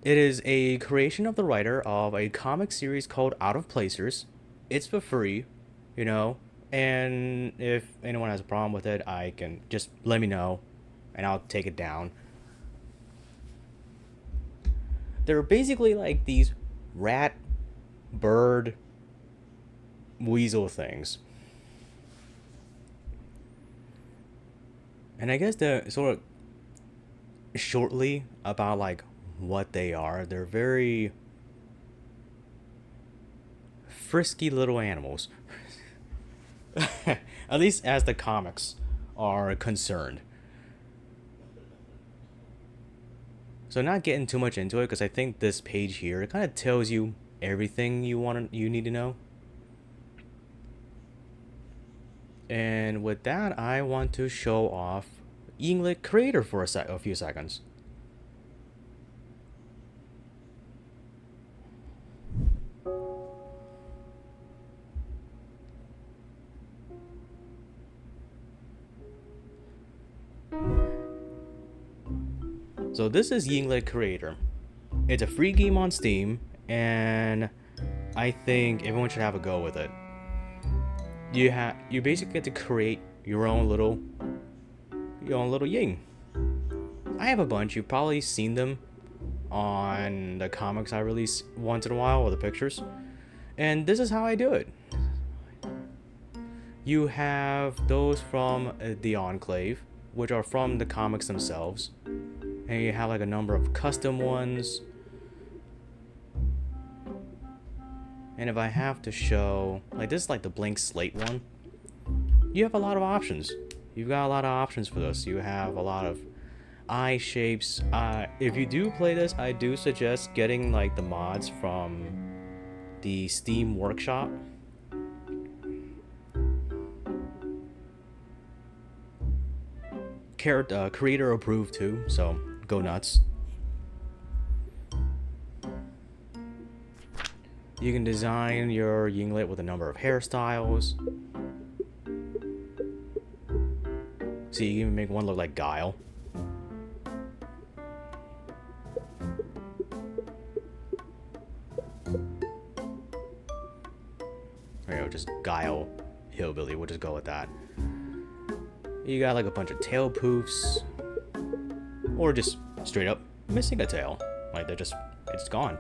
It is a creation of the writer of a comic series called Out of Placers. It's for free, you know, and if anyone has a problem with it, I can just let me know, and I'll take it down. They're basically like these rat, bird, weasel things. And I guess they're sort of shortly about like what they are. They're very frisky little animals. At least as the comics are concerned. So not getting too much into it, because I think this page here, it kind of tells you everything you need to know. And with that, I want to show off Yinglet creator for a few seconds. So this is Yinglet Creator. It's a free game on Steam, and I think everyone should have a go with it. You basically get to create your own little Ying. I have a bunch. You've probably seen them on the comics I release once in a while, or the pictures. And this is how I do it. You have those from the Enclave, which are from the comics themselves. And you have like a number of custom ones. And if I have to show, like this is like the blank slate one, you have a lot of options. You've got a lot of options for this. You have a lot of eye shapes. If you do play this, I do suggest getting like the mods from the Steam Workshop. Creator approved too, so go nuts. You can design your Yinglet with a number of hairstyles. So you can even make one look like Guile. Or just Guile Hillbilly, we'll just go with that. You got like a bunch of tail poofs. Or just straight up missing a tail. Like it's gone.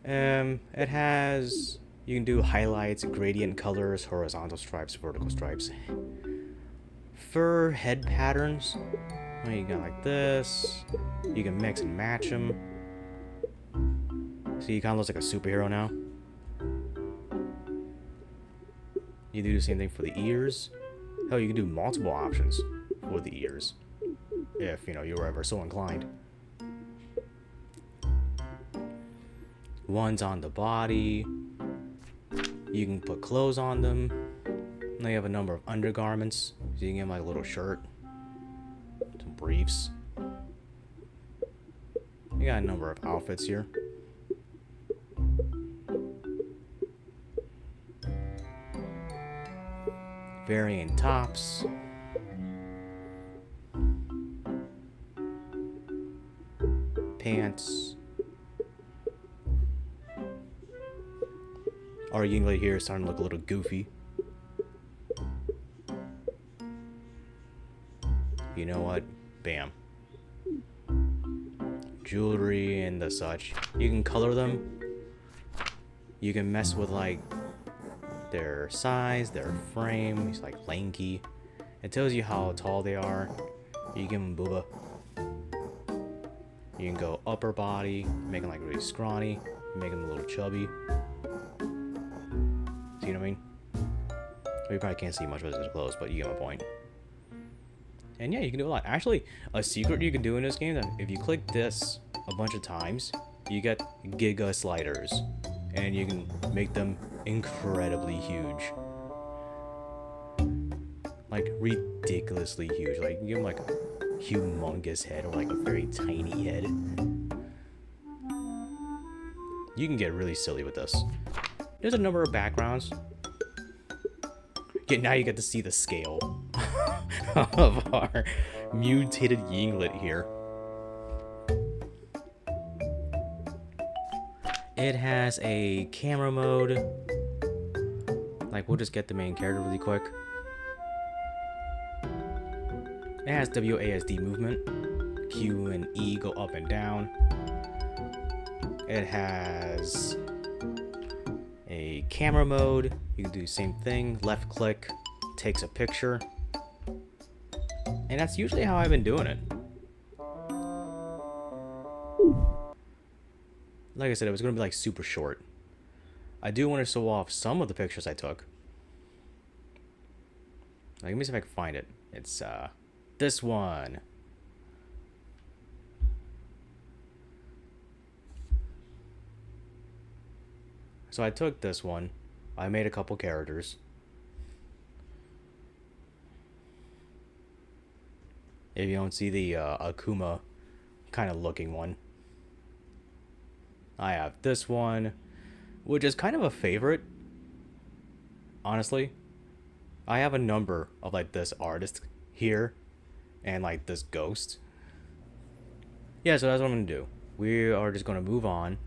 It has, you can do highlights, gradient colors, horizontal stripes, vertical stripes, fur head patterns. Well, you got like this. You can mix and match them. See, he kind of looks like a superhero now. You do the same thing for the ears. Hell, you can do multiple options for the ears, if you know you were ever so inclined. One's on the body. You can put clothes on them. And they have a number of undergarments. So you can get like a little shirt, some briefs. You got a number of outfits here. Varying tops. Pants. Our Yinglet here is starting to look a little goofy. You know what? Bam. Jewelry and the such. You can color them. You can mess with like their size, their frame. He's like lanky. It tells you how tall they are. You give them booba. You can go upper body, make them like really scrawny, make them a little chubby. See what I mean? Well, you probably can't see much of it close, but you get my point. And yeah, you can do a lot. Actually, a secret you can do in this game, that if you click this a bunch of times, you get giga sliders. And you can make them incredibly huge. Like, ridiculously huge. Like, you can give them like a humongous head or like a very tiny head. You can get really silly with this. There's a number of backgrounds. Yeah, now you get to see the scale of our mutated Yinglet here. It has a camera mode. Like, we'll just get the main character really quick. It has WASD movement. Q and E go up and down. It has a camera mode. You can do the same thing. Left click takes a picture. And that's usually how I've been doing it. Like I said, it was going to be like super short. I do want to show off some of the pictures I took. Like, let me see if I can find it. It's this one. So I took this one. I made a couple characters. If you don't see the Akuma kind of looking one. I have this one, which is kind of a favorite. Honestly, I have a number of like this artist here and like this ghost. Yeah, so that's what I'm gonna do. We are just gonna move on.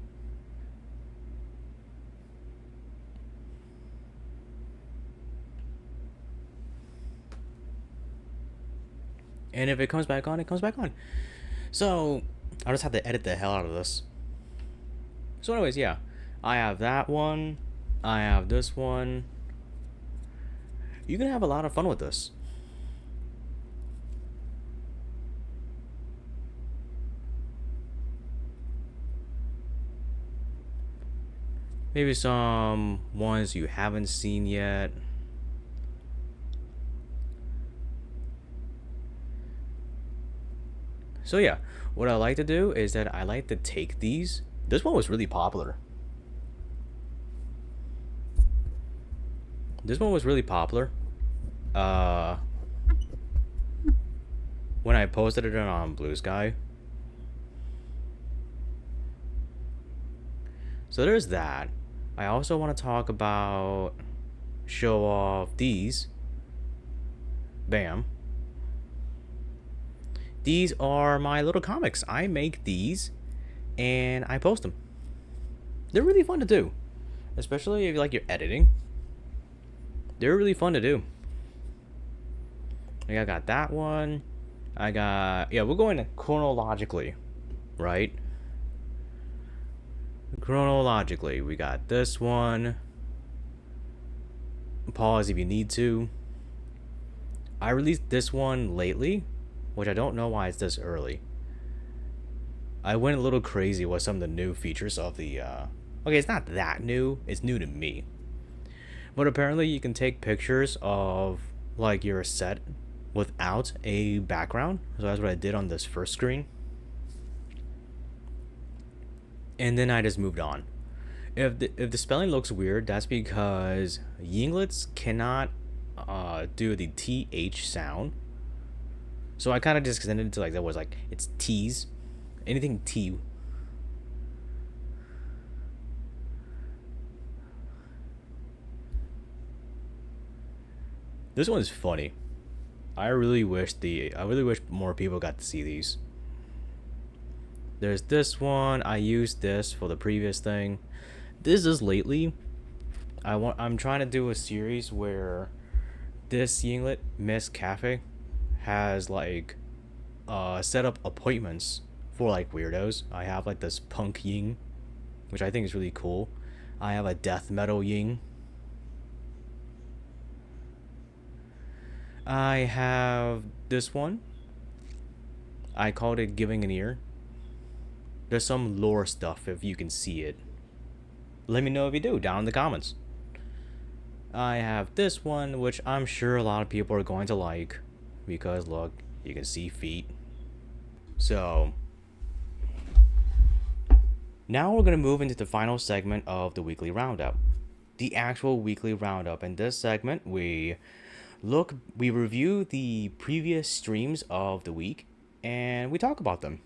And if it comes back on, it comes back on. So I'll just have to edit the hell out of this. So anyways, yeah. I have that one. I have this one. You can have a lot of fun with this. Maybe some ones you haven't seen yet. So yeah, what I like to do is that I like to take these. This one was really popular. This one was really popular. When I posted it on Blue Sky. So there's that. I also want to talk about, show off these. Bam. These are my little comics. I make these and I post them. They're really fun to do, especially if you like your editing. They're really fun to do. Like I got that one. I got, yeah, we're going chronologically, right? Chronologically, we got this one. Pause if you need to. I released this one lately, which I don't know why it's this early. I went a little crazy with some of the new features of the okay, it's not that new, it's new to me. But apparently you can take pictures of like your set without a background. So that's what I did on this first screen. And then I just moved on. If the spelling looks weird, that's because Yinglets cannot do the TH sound. So I kind of just extended it to like that was like it's T's, anything T. This one is funny. I really wish more people got to see these. There's this one. I used this for the previous thing. This is lately. I'm trying to do a series where this Yinglet Miss Cafe has like set up appointments for like weirdos. I have like this punk Ying, which I think is really cool. I have a death metal Ying. I have this one. I called it Giving an Ear. There's some lore stuff if you can see it. Let me know if you do down in the comments. I have this one, which I'm sure a lot of people are going to like, because look, you can see feet. So now we're going to move into the final segment of the weekly roundup. The actual weekly roundup. In this segment, we review the previous streams of the week and we talk about them.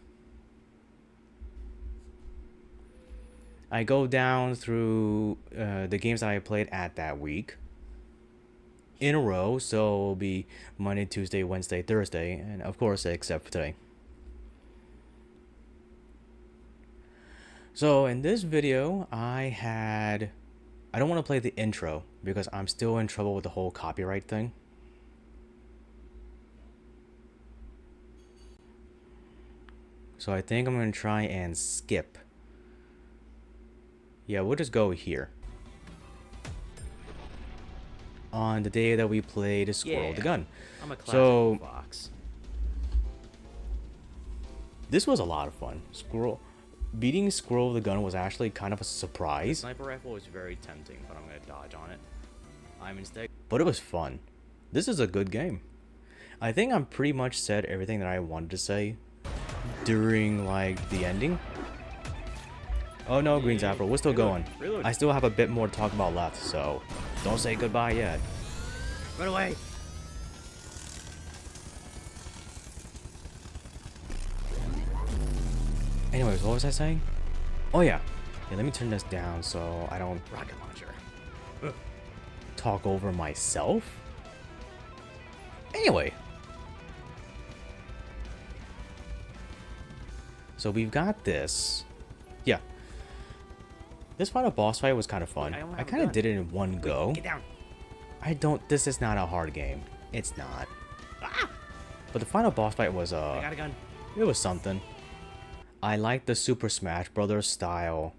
I go down through the games that I played at that week in a row, so it'll be Monday, Tuesday, Wednesday, Thursday, and of course except for today. So in this video I don't want to play the intro because I'm still in trouble with the whole copyright thing. So I think I'm going to try and skip. Yeah, we'll just go here. On the day that we played Squirrel the Gun. I'm a classic fox. This was a lot of fun. Beating Squirrel the Gun was actually kind of a surprise. The sniper rifle was very tempting, but I'm going to dodge on it. But it was fun. This is a good game. I think I'm pretty much said everything that I wanted to say during like the ending. Oh no, Green Zapper, we're still going. I still have a bit more to talk about left, so don't say goodbye yet. Run away! Anyways, what was I saying? Oh yeah. Yeah, let me turn this down so I don't rocket launcher. Talk over myself? Anyway. So we've got this. Yeah. This final boss fight was kind of fun. I kind of did it in one go. Get down. This is not a hard game. It's not. But the final boss fight was, I got a gun. it was something. I like the Super Smash Brothers style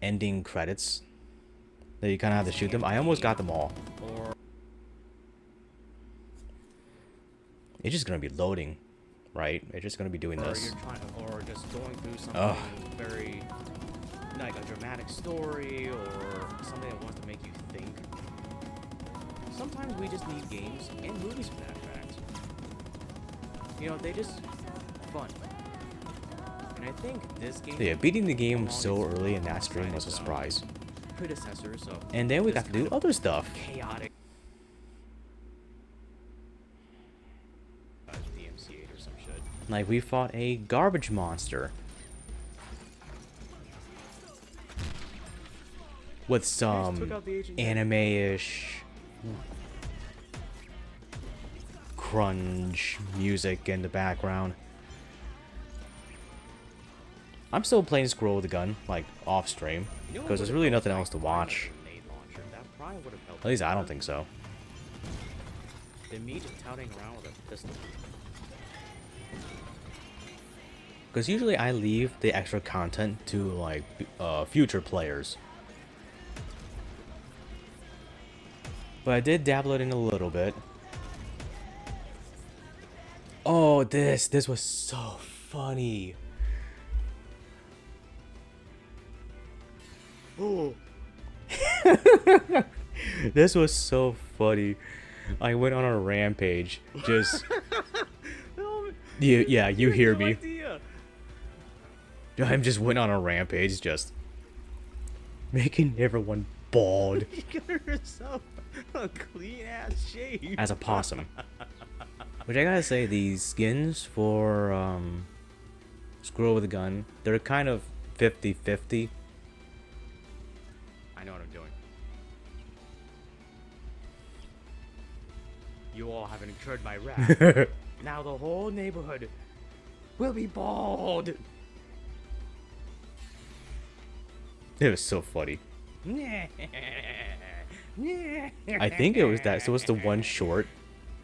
ending credits. That you kind of have to shoot them. I almost got them all. It's just going to be loading, right? It's just going to be doing this. Or just going through something very, like a dramatic story or something that wants to make you think. Sometimes we just need games and movies for that fact. You know, they just fun. And I think this game. Yeah, beating the game so early in that stream was a surprise. Predecessors of. And then we got to do other stuff. Chaotic. DMC8 or some shit. Like we fought a garbage monster. With some anime-ish crunch music in the background. I'm still playing Squirrel with a Gun, like off stream, because there's really nothing else to watch. At least I don't think so. Than me just touting around with a pistol. Because usually I leave the extra content to like future players. But I did dabble it in a little bit. Oh, this was so funny. Oh. This was so funny. I went on a rampage. Just yeah, you hear me. I just went on a rampage, just making everyone bald. You got yourself a clean ass shave. As a possum. Which I gotta say, these skins for Squirrel with a Gun, they're kind of 50-50. I know what I'm doing. You all have incurred my wrath. Now the whole neighborhood will be bald. It was so funny. I think it was that. So it's the one short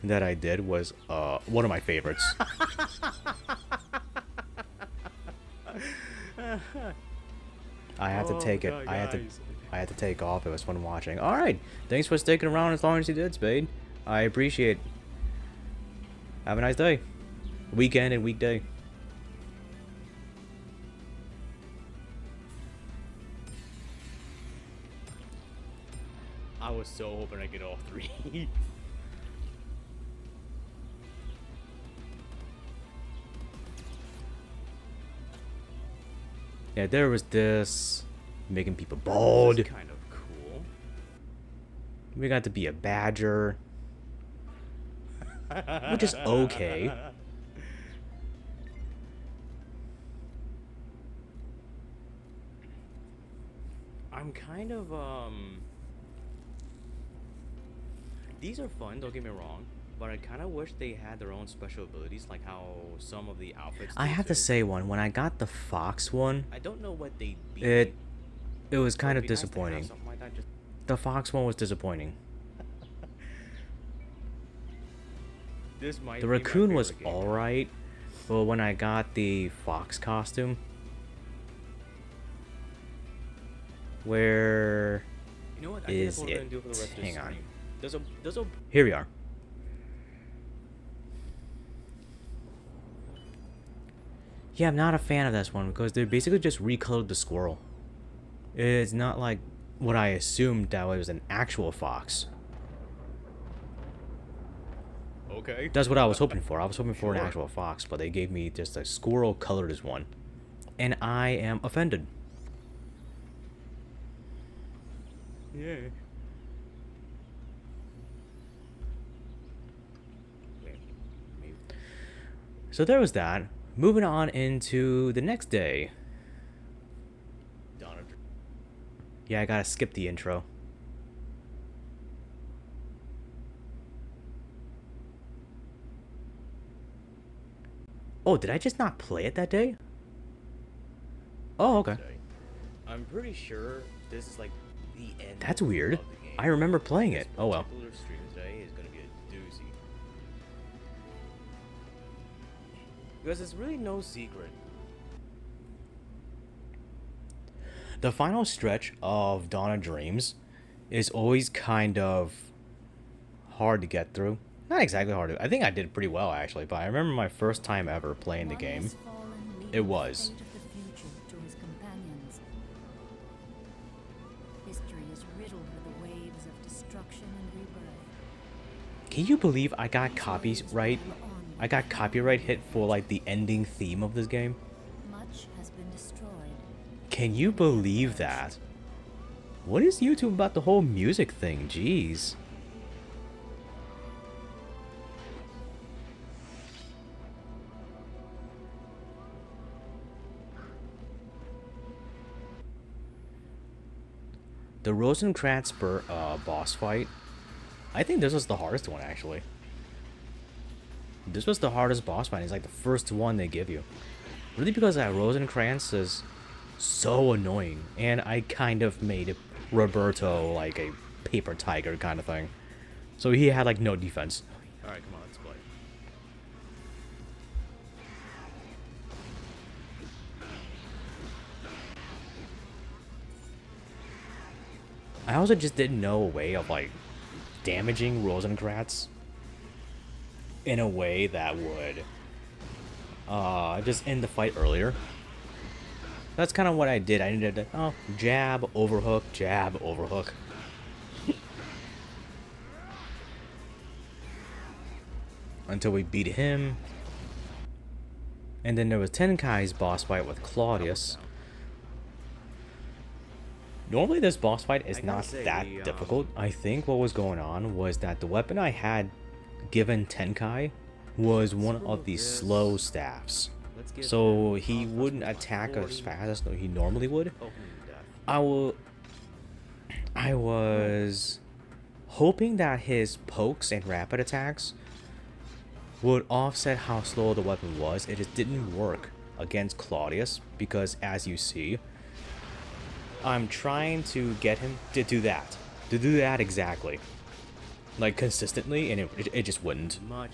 that I did was one of my favorites. I had to take it. God, I had to take off. It was fun watching. All right, thanks for sticking around as long as you did, Spade. I appreciate. Have a nice day, weekend and weekday. I was so hoping I get all three. Yeah, there was this making people bald. Kind of cool. We got to be a badger, which is okay. I'm kind of these are fun, don't get me wrong, but I kind of wish they had their own special abilities, like how some of the outfits. I do have to too. say, when I got the fox one, I don't know what they be. it was But kind it'd of be nice to have disappointing. something like that, just The fox one was disappointing. this might The be my raccoon was favorite game. alright, but when I got the fox costume, where You know what? I think is that's what we're gonna it? do for the rest of Hang the on. stream. There's a here we are. Yeah, I'm not a fan of this one because they basically just recolored the squirrel. It's not like what I assumed that it was an actual fox. okay. That's what I was hoping for. I was hoping for an Sure. actual fox, but they gave me just a squirrel colored as one. And I am offended. Yeah. So there was that. Moving on into the next day. Yeah, I gotta skip the intro. Oh, did I just not play it that day? Oh, okay. I'm pretty sure this is like the end. That's weird. Of the game. I remember playing it. Oh well. This particular stream today is gonna be a doozy. Because it's really no secret. The final stretch of Dawn of Dreams is always kind of hard to get through. Not exactly hard to. I think I did pretty well actually, but I remember my first time ever playing the game. It was. Can you believe I got copyright? I got copyright hit for like the ending theme of this game. Much has been destroyed. Can you believe that? What is YouTube about the whole music thing? Jeez. The Rosencrantz boss fight. I think this was the hardest one actually. This was the hardest boss fight. It's like the first one they give you. Really because that Rosencrantz is so annoying. And I kind of made Roberto like a paper tiger kind of thing. So he had like no defense. Alright, come on, let's play. I also just didn't know a way of like damaging Rosencrantz in a way that would just end the fight earlier. That's kind of what I did. I needed to, oh, jab, overhook, jab, overhook. Until we beat him. And then there was Tenkai's boss fight with Claudius. Normally this boss fight is not that difficult. I think what was going on was that the weapon I had given Tenkai was one of the slow staffs. So he wouldn't attack as fast as he normally would. I was hoping that his pokes and rapid attacks would offset how slow the weapon was. It just didn't work against Claudius because, as you see, I'm trying to get him to do that. To do that exactly. Like, consistently, and it just wouldn't. Much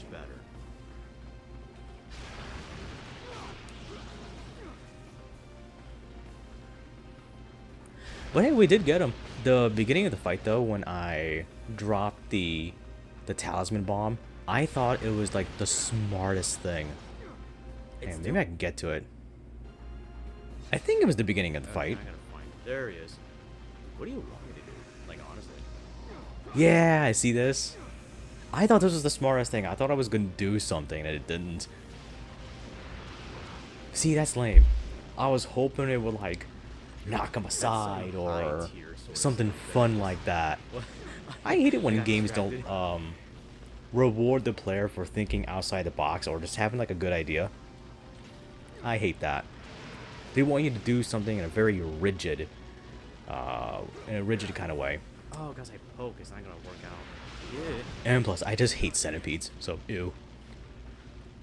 better. But hey, we did get him. The beginning of the fight, though, when I dropped the talisman bomb, I thought it was like the smartest thing. And maybe I can get to it. I think it was the beginning of the fight. I gotta find it. There he is. What do you want me to do? Like, honestly. Yeah, I see this. I thought this was the smartest thing. I thought I was gonna do something, and it didn't. See, that's lame. I was hoping it would, like, knock him aside or something fun like that. I hate it when games don't reward the player for thinking outside the box or just having like a good idea. I hate that. They want you to do something in a very rigid kind of way. Oh, because I poke, it's not gonna work out. Yeah. And plus, I just hate centipedes, so ew.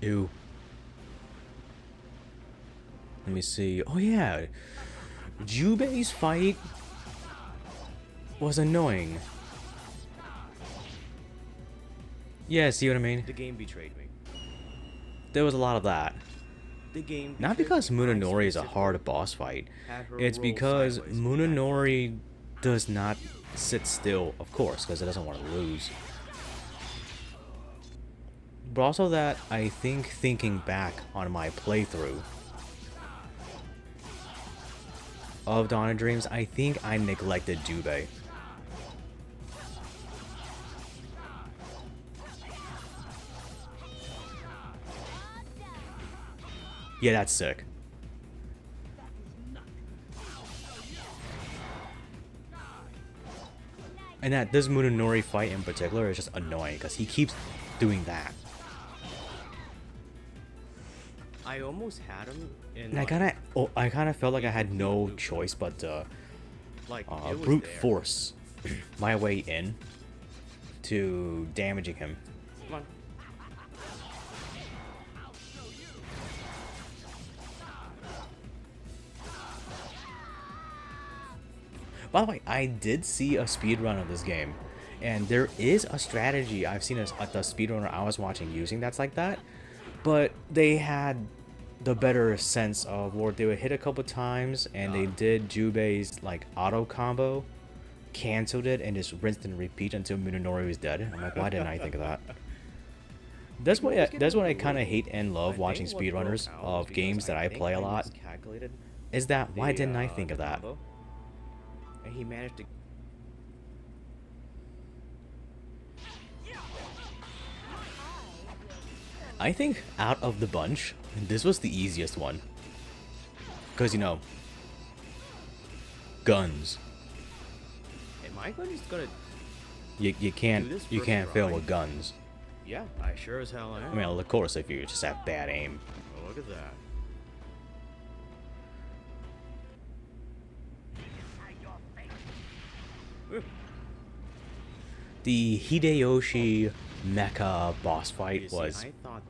Ew. Let me see. Oh yeah, Jubei's fight was annoying. Yeah, see what I mean? The game betrayed me. There was a lot of that. The game Not because Munenori is a hard boss fight. It's because Munenori does not sit still, of course, because it doesn't want to lose. But also that I think thinking back on my playthrough of Dawn of Dreams, I think I neglected Jubei. Yeah, that's sick. And that this Munenori fight in particular is just annoying because he keeps doing that. I almost had him in. And I kind of felt like I had no choice but to like it was brute there. force my way in to damaging him. Come on. By the way, I did see a speedrun of this game, and there is a strategy I've seen at the speedrunner I was watching using that's like that, but they had the better sense of where they would hit a couple times and they did Jubei's like auto combo, canceled it, and just rinsed and repeat until Munenori was dead. I'm like, why didn't I think of that? That's what I kind of hate and love watching speedrunners of games that I play a lot. Is that why didn't I think of that? And he managed to. I think out of the bunch, this was the easiest one. Because, you know, guns. Am I just gonna? You can't fail with guns. Yeah, I sure as hell am. I mean, of course, if you just have bad aim. Oh, look at that. The Hideyoshi mecha boss fight You see, was I thought.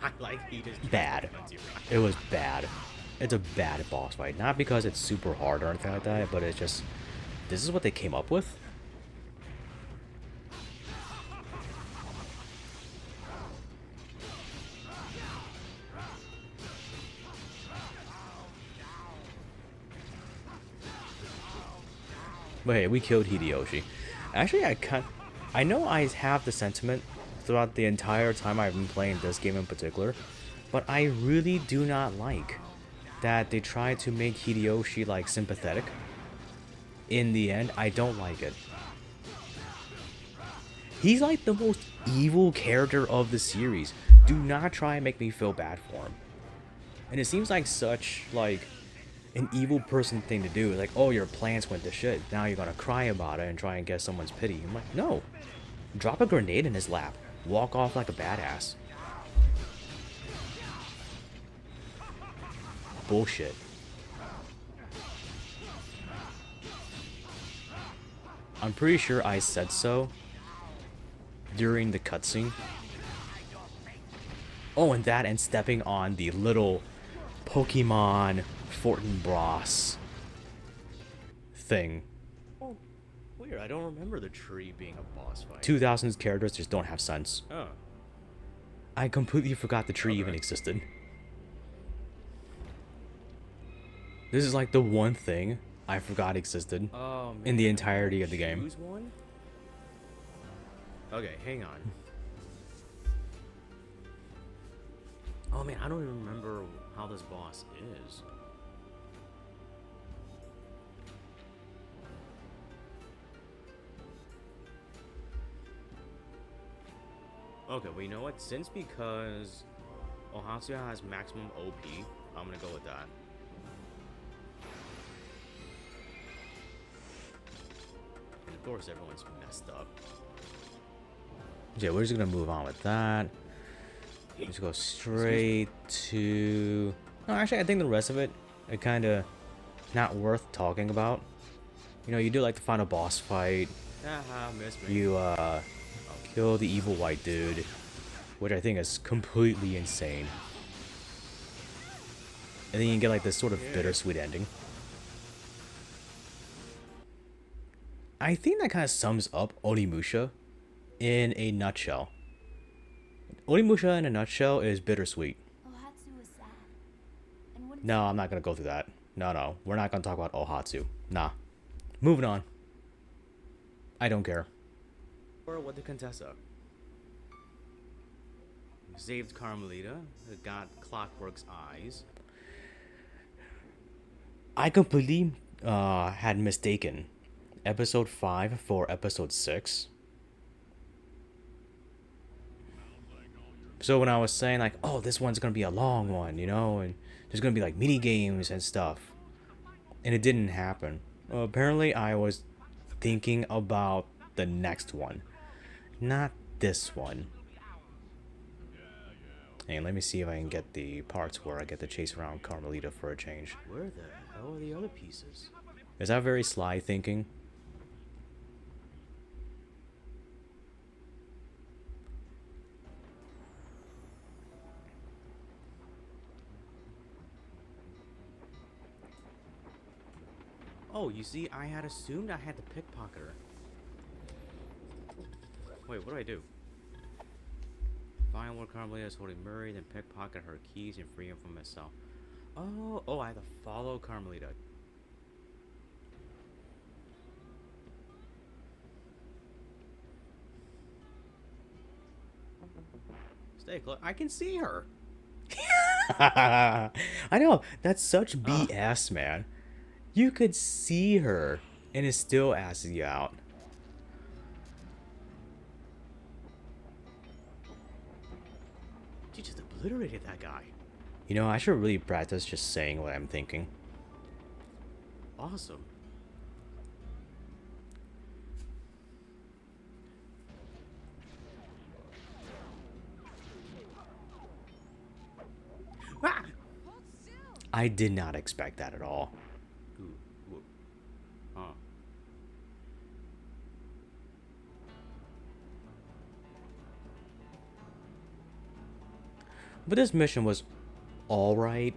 I like he just bad. It was bad. It's a bad boss fight. Not because it's super hard or anything like that, but it's just, this is what they came up with? But hey, we killed Hideyoshi. Actually, I know I have the sentiment throughout the entire time I've been playing this game in particular, but I really do not like that they try to make Hideyoshi like sympathetic. In the end, I don't like it. He's like the most evil character of the series. Do not try and make me feel bad for him. And it seems like such like an evil person thing to do. Like, oh, your plans went to shit. Now you're gonna cry about it and try and get someone's pity. I'm like, no. Drop a grenade in his lap. Walk off like a badass. Bullshit. I'm pretty sure I said so during the cutscene. Oh, and that and stepping on the little Pokemon Fortinbras thing. Oh, weird. I don't remember the tree being a boss fight. 2000s characters just don't have sense. Oh. I completely forgot the tree even existed. This is like the one thing I forgot existed Oh, man. in the entirety of the game. Choose one? Okay, hang on. Oh man, I don't even remember how this boss is. Okay, well, you know what? Since because Ohatsuya has maximum OP, I'm gonna go with that. And of course, everyone's messed up. Yeah, we're just gonna move on with that. Just go straight to... No, actually, I think the rest of it are kind of not worth talking about. You know, you do like the final boss fight. Haha, miss me. You kill the evil white dude, which I think is completely insane. And then you get like this sort of bittersweet ending. I think that kind of sums up Onimusha in a nutshell. Onimusha in a nutshell is bittersweet. Ohatsu was sad. And what No, I'm not gonna go through that. No, we're not gonna talk about Ohatsu. Nah. Moving on. I don't care. Or what the Contessa? Saved Carmelita, got Clockwork's eyes. I completely had mistaken episode 5 for episode 6. So when I was saying like, oh, this one's gonna be a long one, you know, and there's gonna be like mini games and stuff, and it didn't happen. Apparently, I was thinking about the next one, not this one. And let me see if I can get the parts where I get to chase around Carmelita for a change. Where the hell are the other pieces? Is that very sly thinking? Oh, you see, I had assumed I had to pickpocket her. Wait, what do I do? Find where Carmelita is holding Murray, then pickpocket her keys and free him from his cell. Oh, I have to follow Carmelita. Stay close. I can see her. I know, that's such BS, man. You could see her, and it still asks you out. She just obliterated that guy. You know, I should really practice just saying what I'm thinking. Awesome. Ah! I did not expect that at all. Ooh, ooh. Huh. But this mission was alright.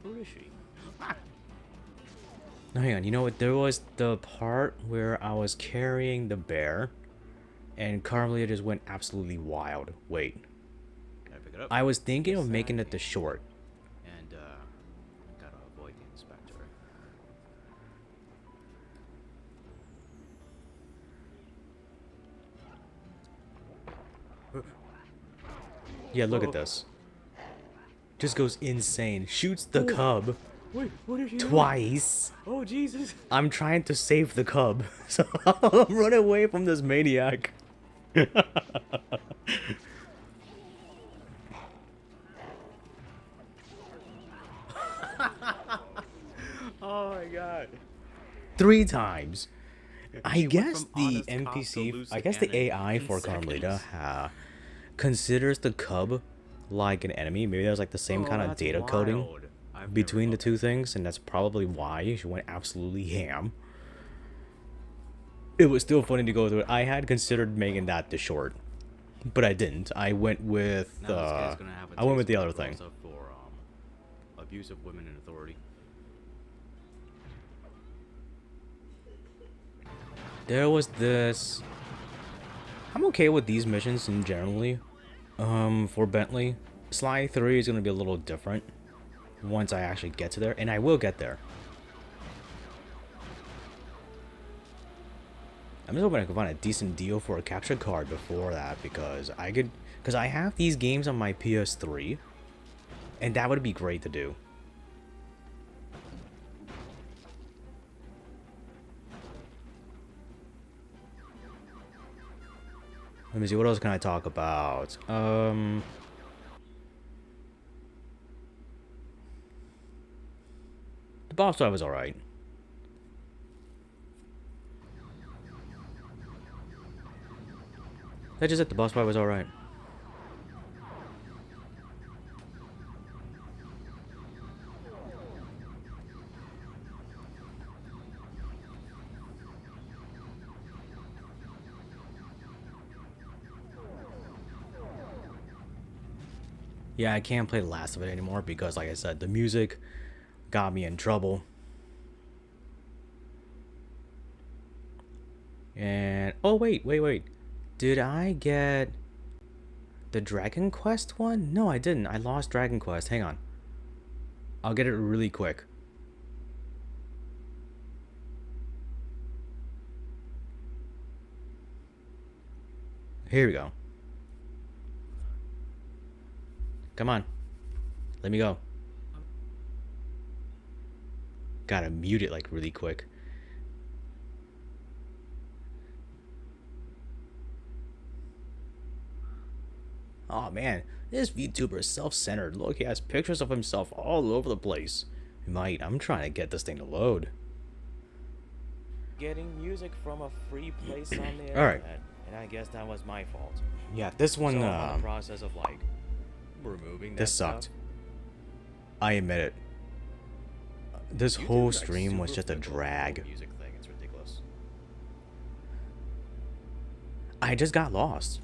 Where is she? Ah! No, hang on, you know what? There was the part where I was carrying the bear, and Carmelita just went absolutely wild. Wait. Can I pick it up? I was thinking of making it the short. And, gotta avoid the inspector. Yeah, look at this. Just goes insane. Shoots the cub Wait, what is she doing? twice. Oh, Jesus. I'm trying to save the cub, so I'm running away from this maniac. Oh, my God. 3 times. I She went guess from the honest cop to NPC, loose I guess the cannon AI in for seconds. Carmelita considers the cub like an enemy. Maybe there's like the same kind of that's data coding wild. I've between never the thought two things, and that's probably why she went absolutely ham. It was still funny to go through it. I had considered making that the short, but I didn't. I went with Now this guy's gonna have a I went with taste the when other it thing. grows up for abuse of women in authority. There was this. I'm okay with these missions in generally. For Bentley, Sly 3 is gonna be a little different once I actually get to there, and I will get there. I'm just hoping I can find a decent deal for a capture card before that, because I have these games on my PS3, and that would be great to do. Let me see, what else can I talk about? The boss fight was alright. That's just it, the boss fight was alright. Yeah, I can't play the last of it anymore because, like I said, the music got me in trouble. And oh wait. Did I get the Dragon Quest one? No, I didn't. I lost Dragon Quest. Hang on. I'll get it really quick. Here we go. Come on. Let me go. Gotta mute it like really quick. Oh man, this VTuber is self-centered. Look, he has pictures of himself all over the place. I'm trying to get this thing to load. Getting music from a free place on the All right. internet, and I guess that was my fault. Yeah, this one, So I'm in the process of like removing that This sucked. stuff. I admit it. This YouTube whole is, like, stream was super just a fickle with the whole drag. Music thing. It's ridiculous. I just got lost.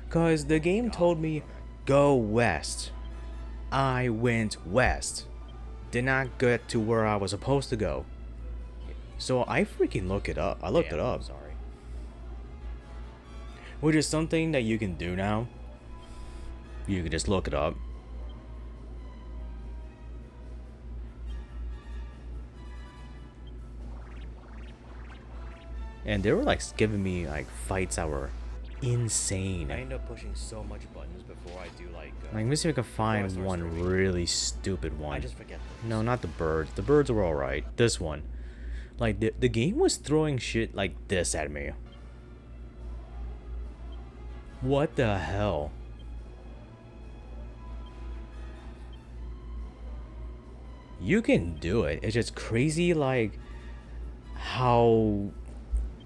Cause the game told me, go west. I went west. Did not get to where I was supposed to go. So I freaking looked it up. I looked Damn, it up. Sorry. Which is something that you can do now. You can just look it up. And they were like giving me like fights that were insane. I end up pushing so much buttons before I do like. Like, let me see if I can find start one streaming. really stupid one. I just forget things. No, not the birds. The birds were alright. This one. Like, the game was throwing shit like this at me. What the hell? You can do it. It's just crazy, like, how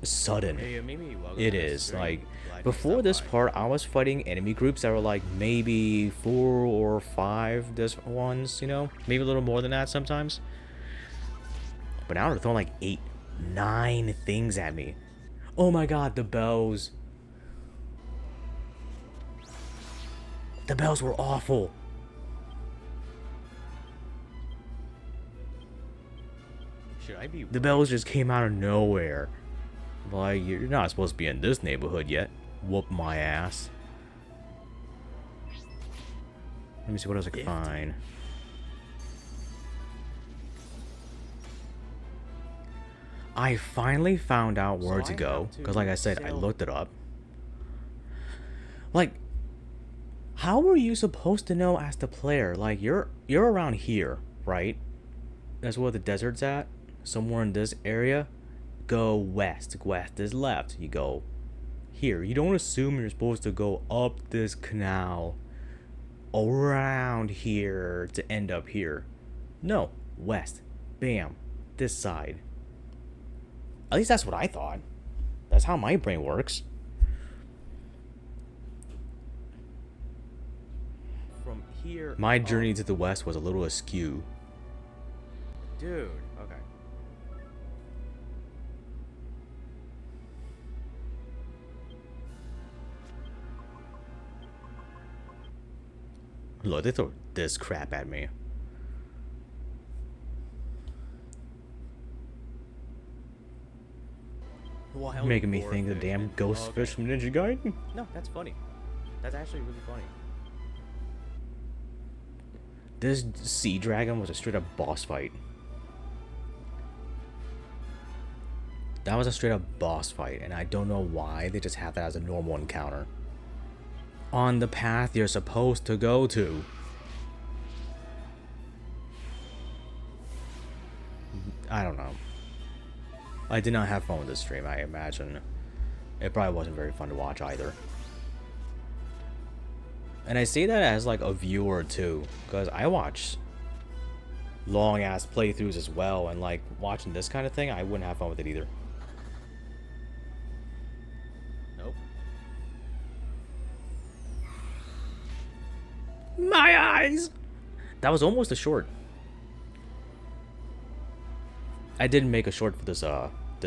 sudden Hey, Mimi, welcome it to the is. stream. Like, Glad you before stopped this by. part, I was fighting enemy groups that were like maybe 4 or 5 this ones, you know? Maybe a little more than that sometimes. But now they're throwing like 8, 9 things at me. Oh my god, the bells. The bells were awful. Should I be? The bells just came out of nowhere. Like, you're not supposed to be in this neighborhood yet. Whoop my ass. Let me see what else I can find. I finally found out where So to I go. have to Because like I said, I sell- looked it up. Like, how were you supposed to know as the player? Like, you're around here, right? That's where the desert's at. Somewhere in this area. Go west. West is left. You go here. You don't assume you're supposed to go up this canal, around here to end up here. No. West. Bam. This side. At least that's what I thought. That's how my brain works. From here. My up. journey to the west was a little askew. Dude. Okay. Look, they throw this crap at me. Wild Making me boar think the fish. damn ghost Okay. fish from Ninja Gaiden. No, that's funny. That's actually really funny. This sea dragon was a straight up boss fight. That was a straight up boss fight, and I don't know why they just have that as a normal encounter. On the path you're supposed to go to. I don't know. I did not have fun with this stream, I imagine. It probably wasn't very fun to watch either. And I say that as like a viewer too, because I watch long ass playthroughs as well, and like watching this kind of thing, I wouldn't have fun with it either. Nope. My eyes! That was almost a short. I didn't make a short for this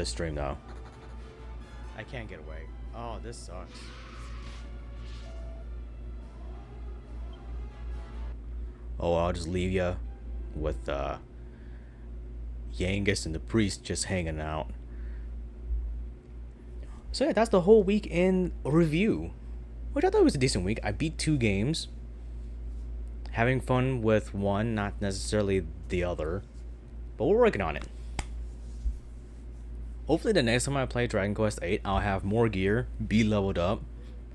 stream though. I can't get away. Oh, this sucks. Oh, I'll just leave ya with Yangus and the priest just hanging out. So yeah, that's the whole week in review, which I thought was a decent week. I beat 2 games. Having fun with one, not necessarily the other, but we're working on it. Hopefully the next time I play Dragon Quest VIII, I'll have more gear, be leveled up,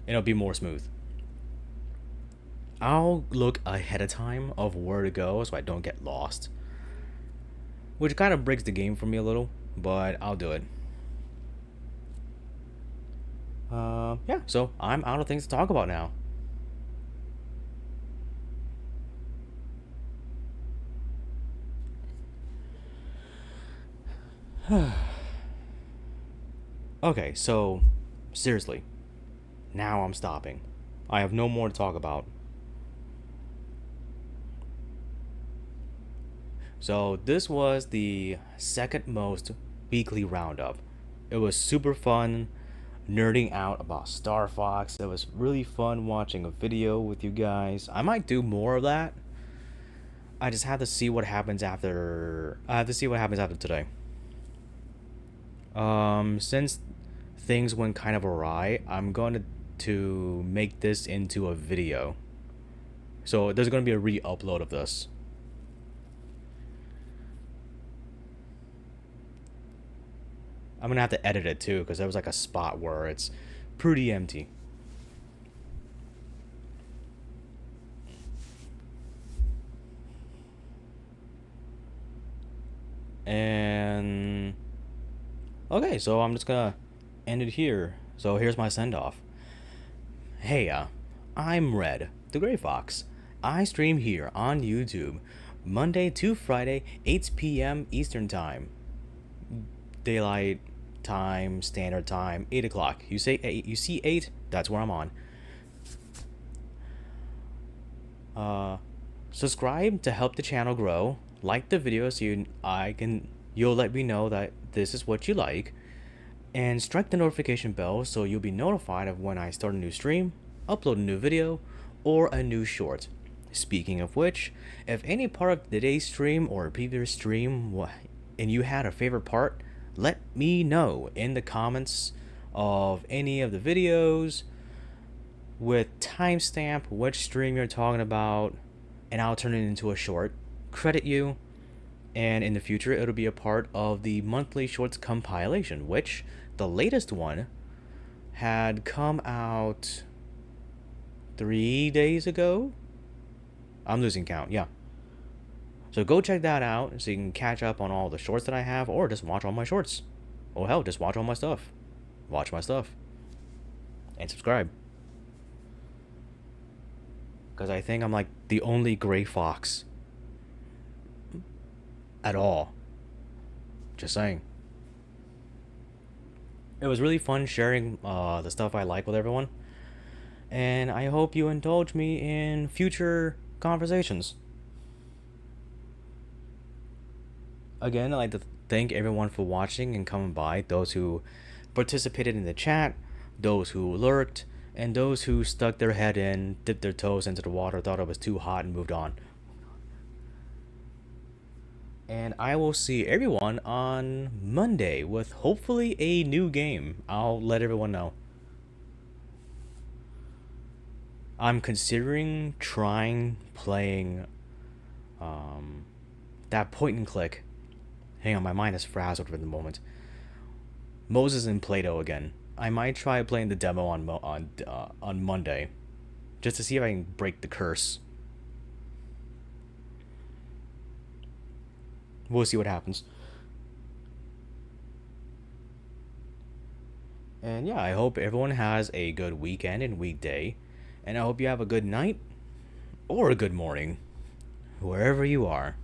and it'll be more smooth. I'll look ahead of time of where to go so I don't get lost. Which kind of breaks the game for me a little, but I'll do it. Yeah, so I'm out of things to talk about now. Okay, so seriously, now I'm stopping. I have no more to talk about. So this was the second most weekly roundup. It was super fun nerding out about Star Fox. It was really fun watching a video with you guys. I might do more of that. I just have to see what happens after. I have to see what happens after today. Since things went kind of awry, I'm going to make this into a video. So there's going to be a re-upload of this. I'm gonna have to edit it too, because there was like a spot where it's pretty empty. And okay, so I'm just gonna end it here. So here's my send-off. Hey, I'm Red, the Gray Fox. I stream here on YouTube Monday to Friday, 8 p.m. Eastern Time. Daylight time, standard time, 8 o'clock. You say 8, you see 8, that's where I'm on. Subscribe to help the channel grow. Like the video so you'll let me know that this is what you like. And strike the notification bell so you'll be notified of when I start a new stream, upload a new video, or a new short. Speaking of which, if any part of today's stream or a previous stream and you had a favorite part, let me know in the comments of any of the videos with timestamp which stream you're talking about, and I'll turn it into a short, credit you, and in the future it'll be a part of the monthly shorts compilation, which the latest one had come out 3 days ago. I'm losing count, yeah. So go check that out so you can catch up on all the shorts that I have, or just watch all my shorts. Oh hell, just watch all my stuff. Watch my stuff. And subscribe. Because I think I'm like the only Gray Fox at all. Just saying. It was really fun sharing the stuff I like with everyone. And I hope you indulge me in future conversations. Again, I'd like to thank everyone for watching and coming by. Those who participated in the chat, those who lurked, and those who stuck their head in, dipped their toes into the water, thought it was too hot, and moved on. And I will see everyone on Monday with hopefully a new game. I'll let everyone know. I'm considering playing that point and click. Hang on, my mind is frazzled for the moment. Moses and Play-Doh again. I might try playing the demo on Monday, just to see if I can break the curse. We'll see what happens. And yeah, I hope everyone has a good weekend and weekday, and I hope you have a good night or a good morning, wherever you are.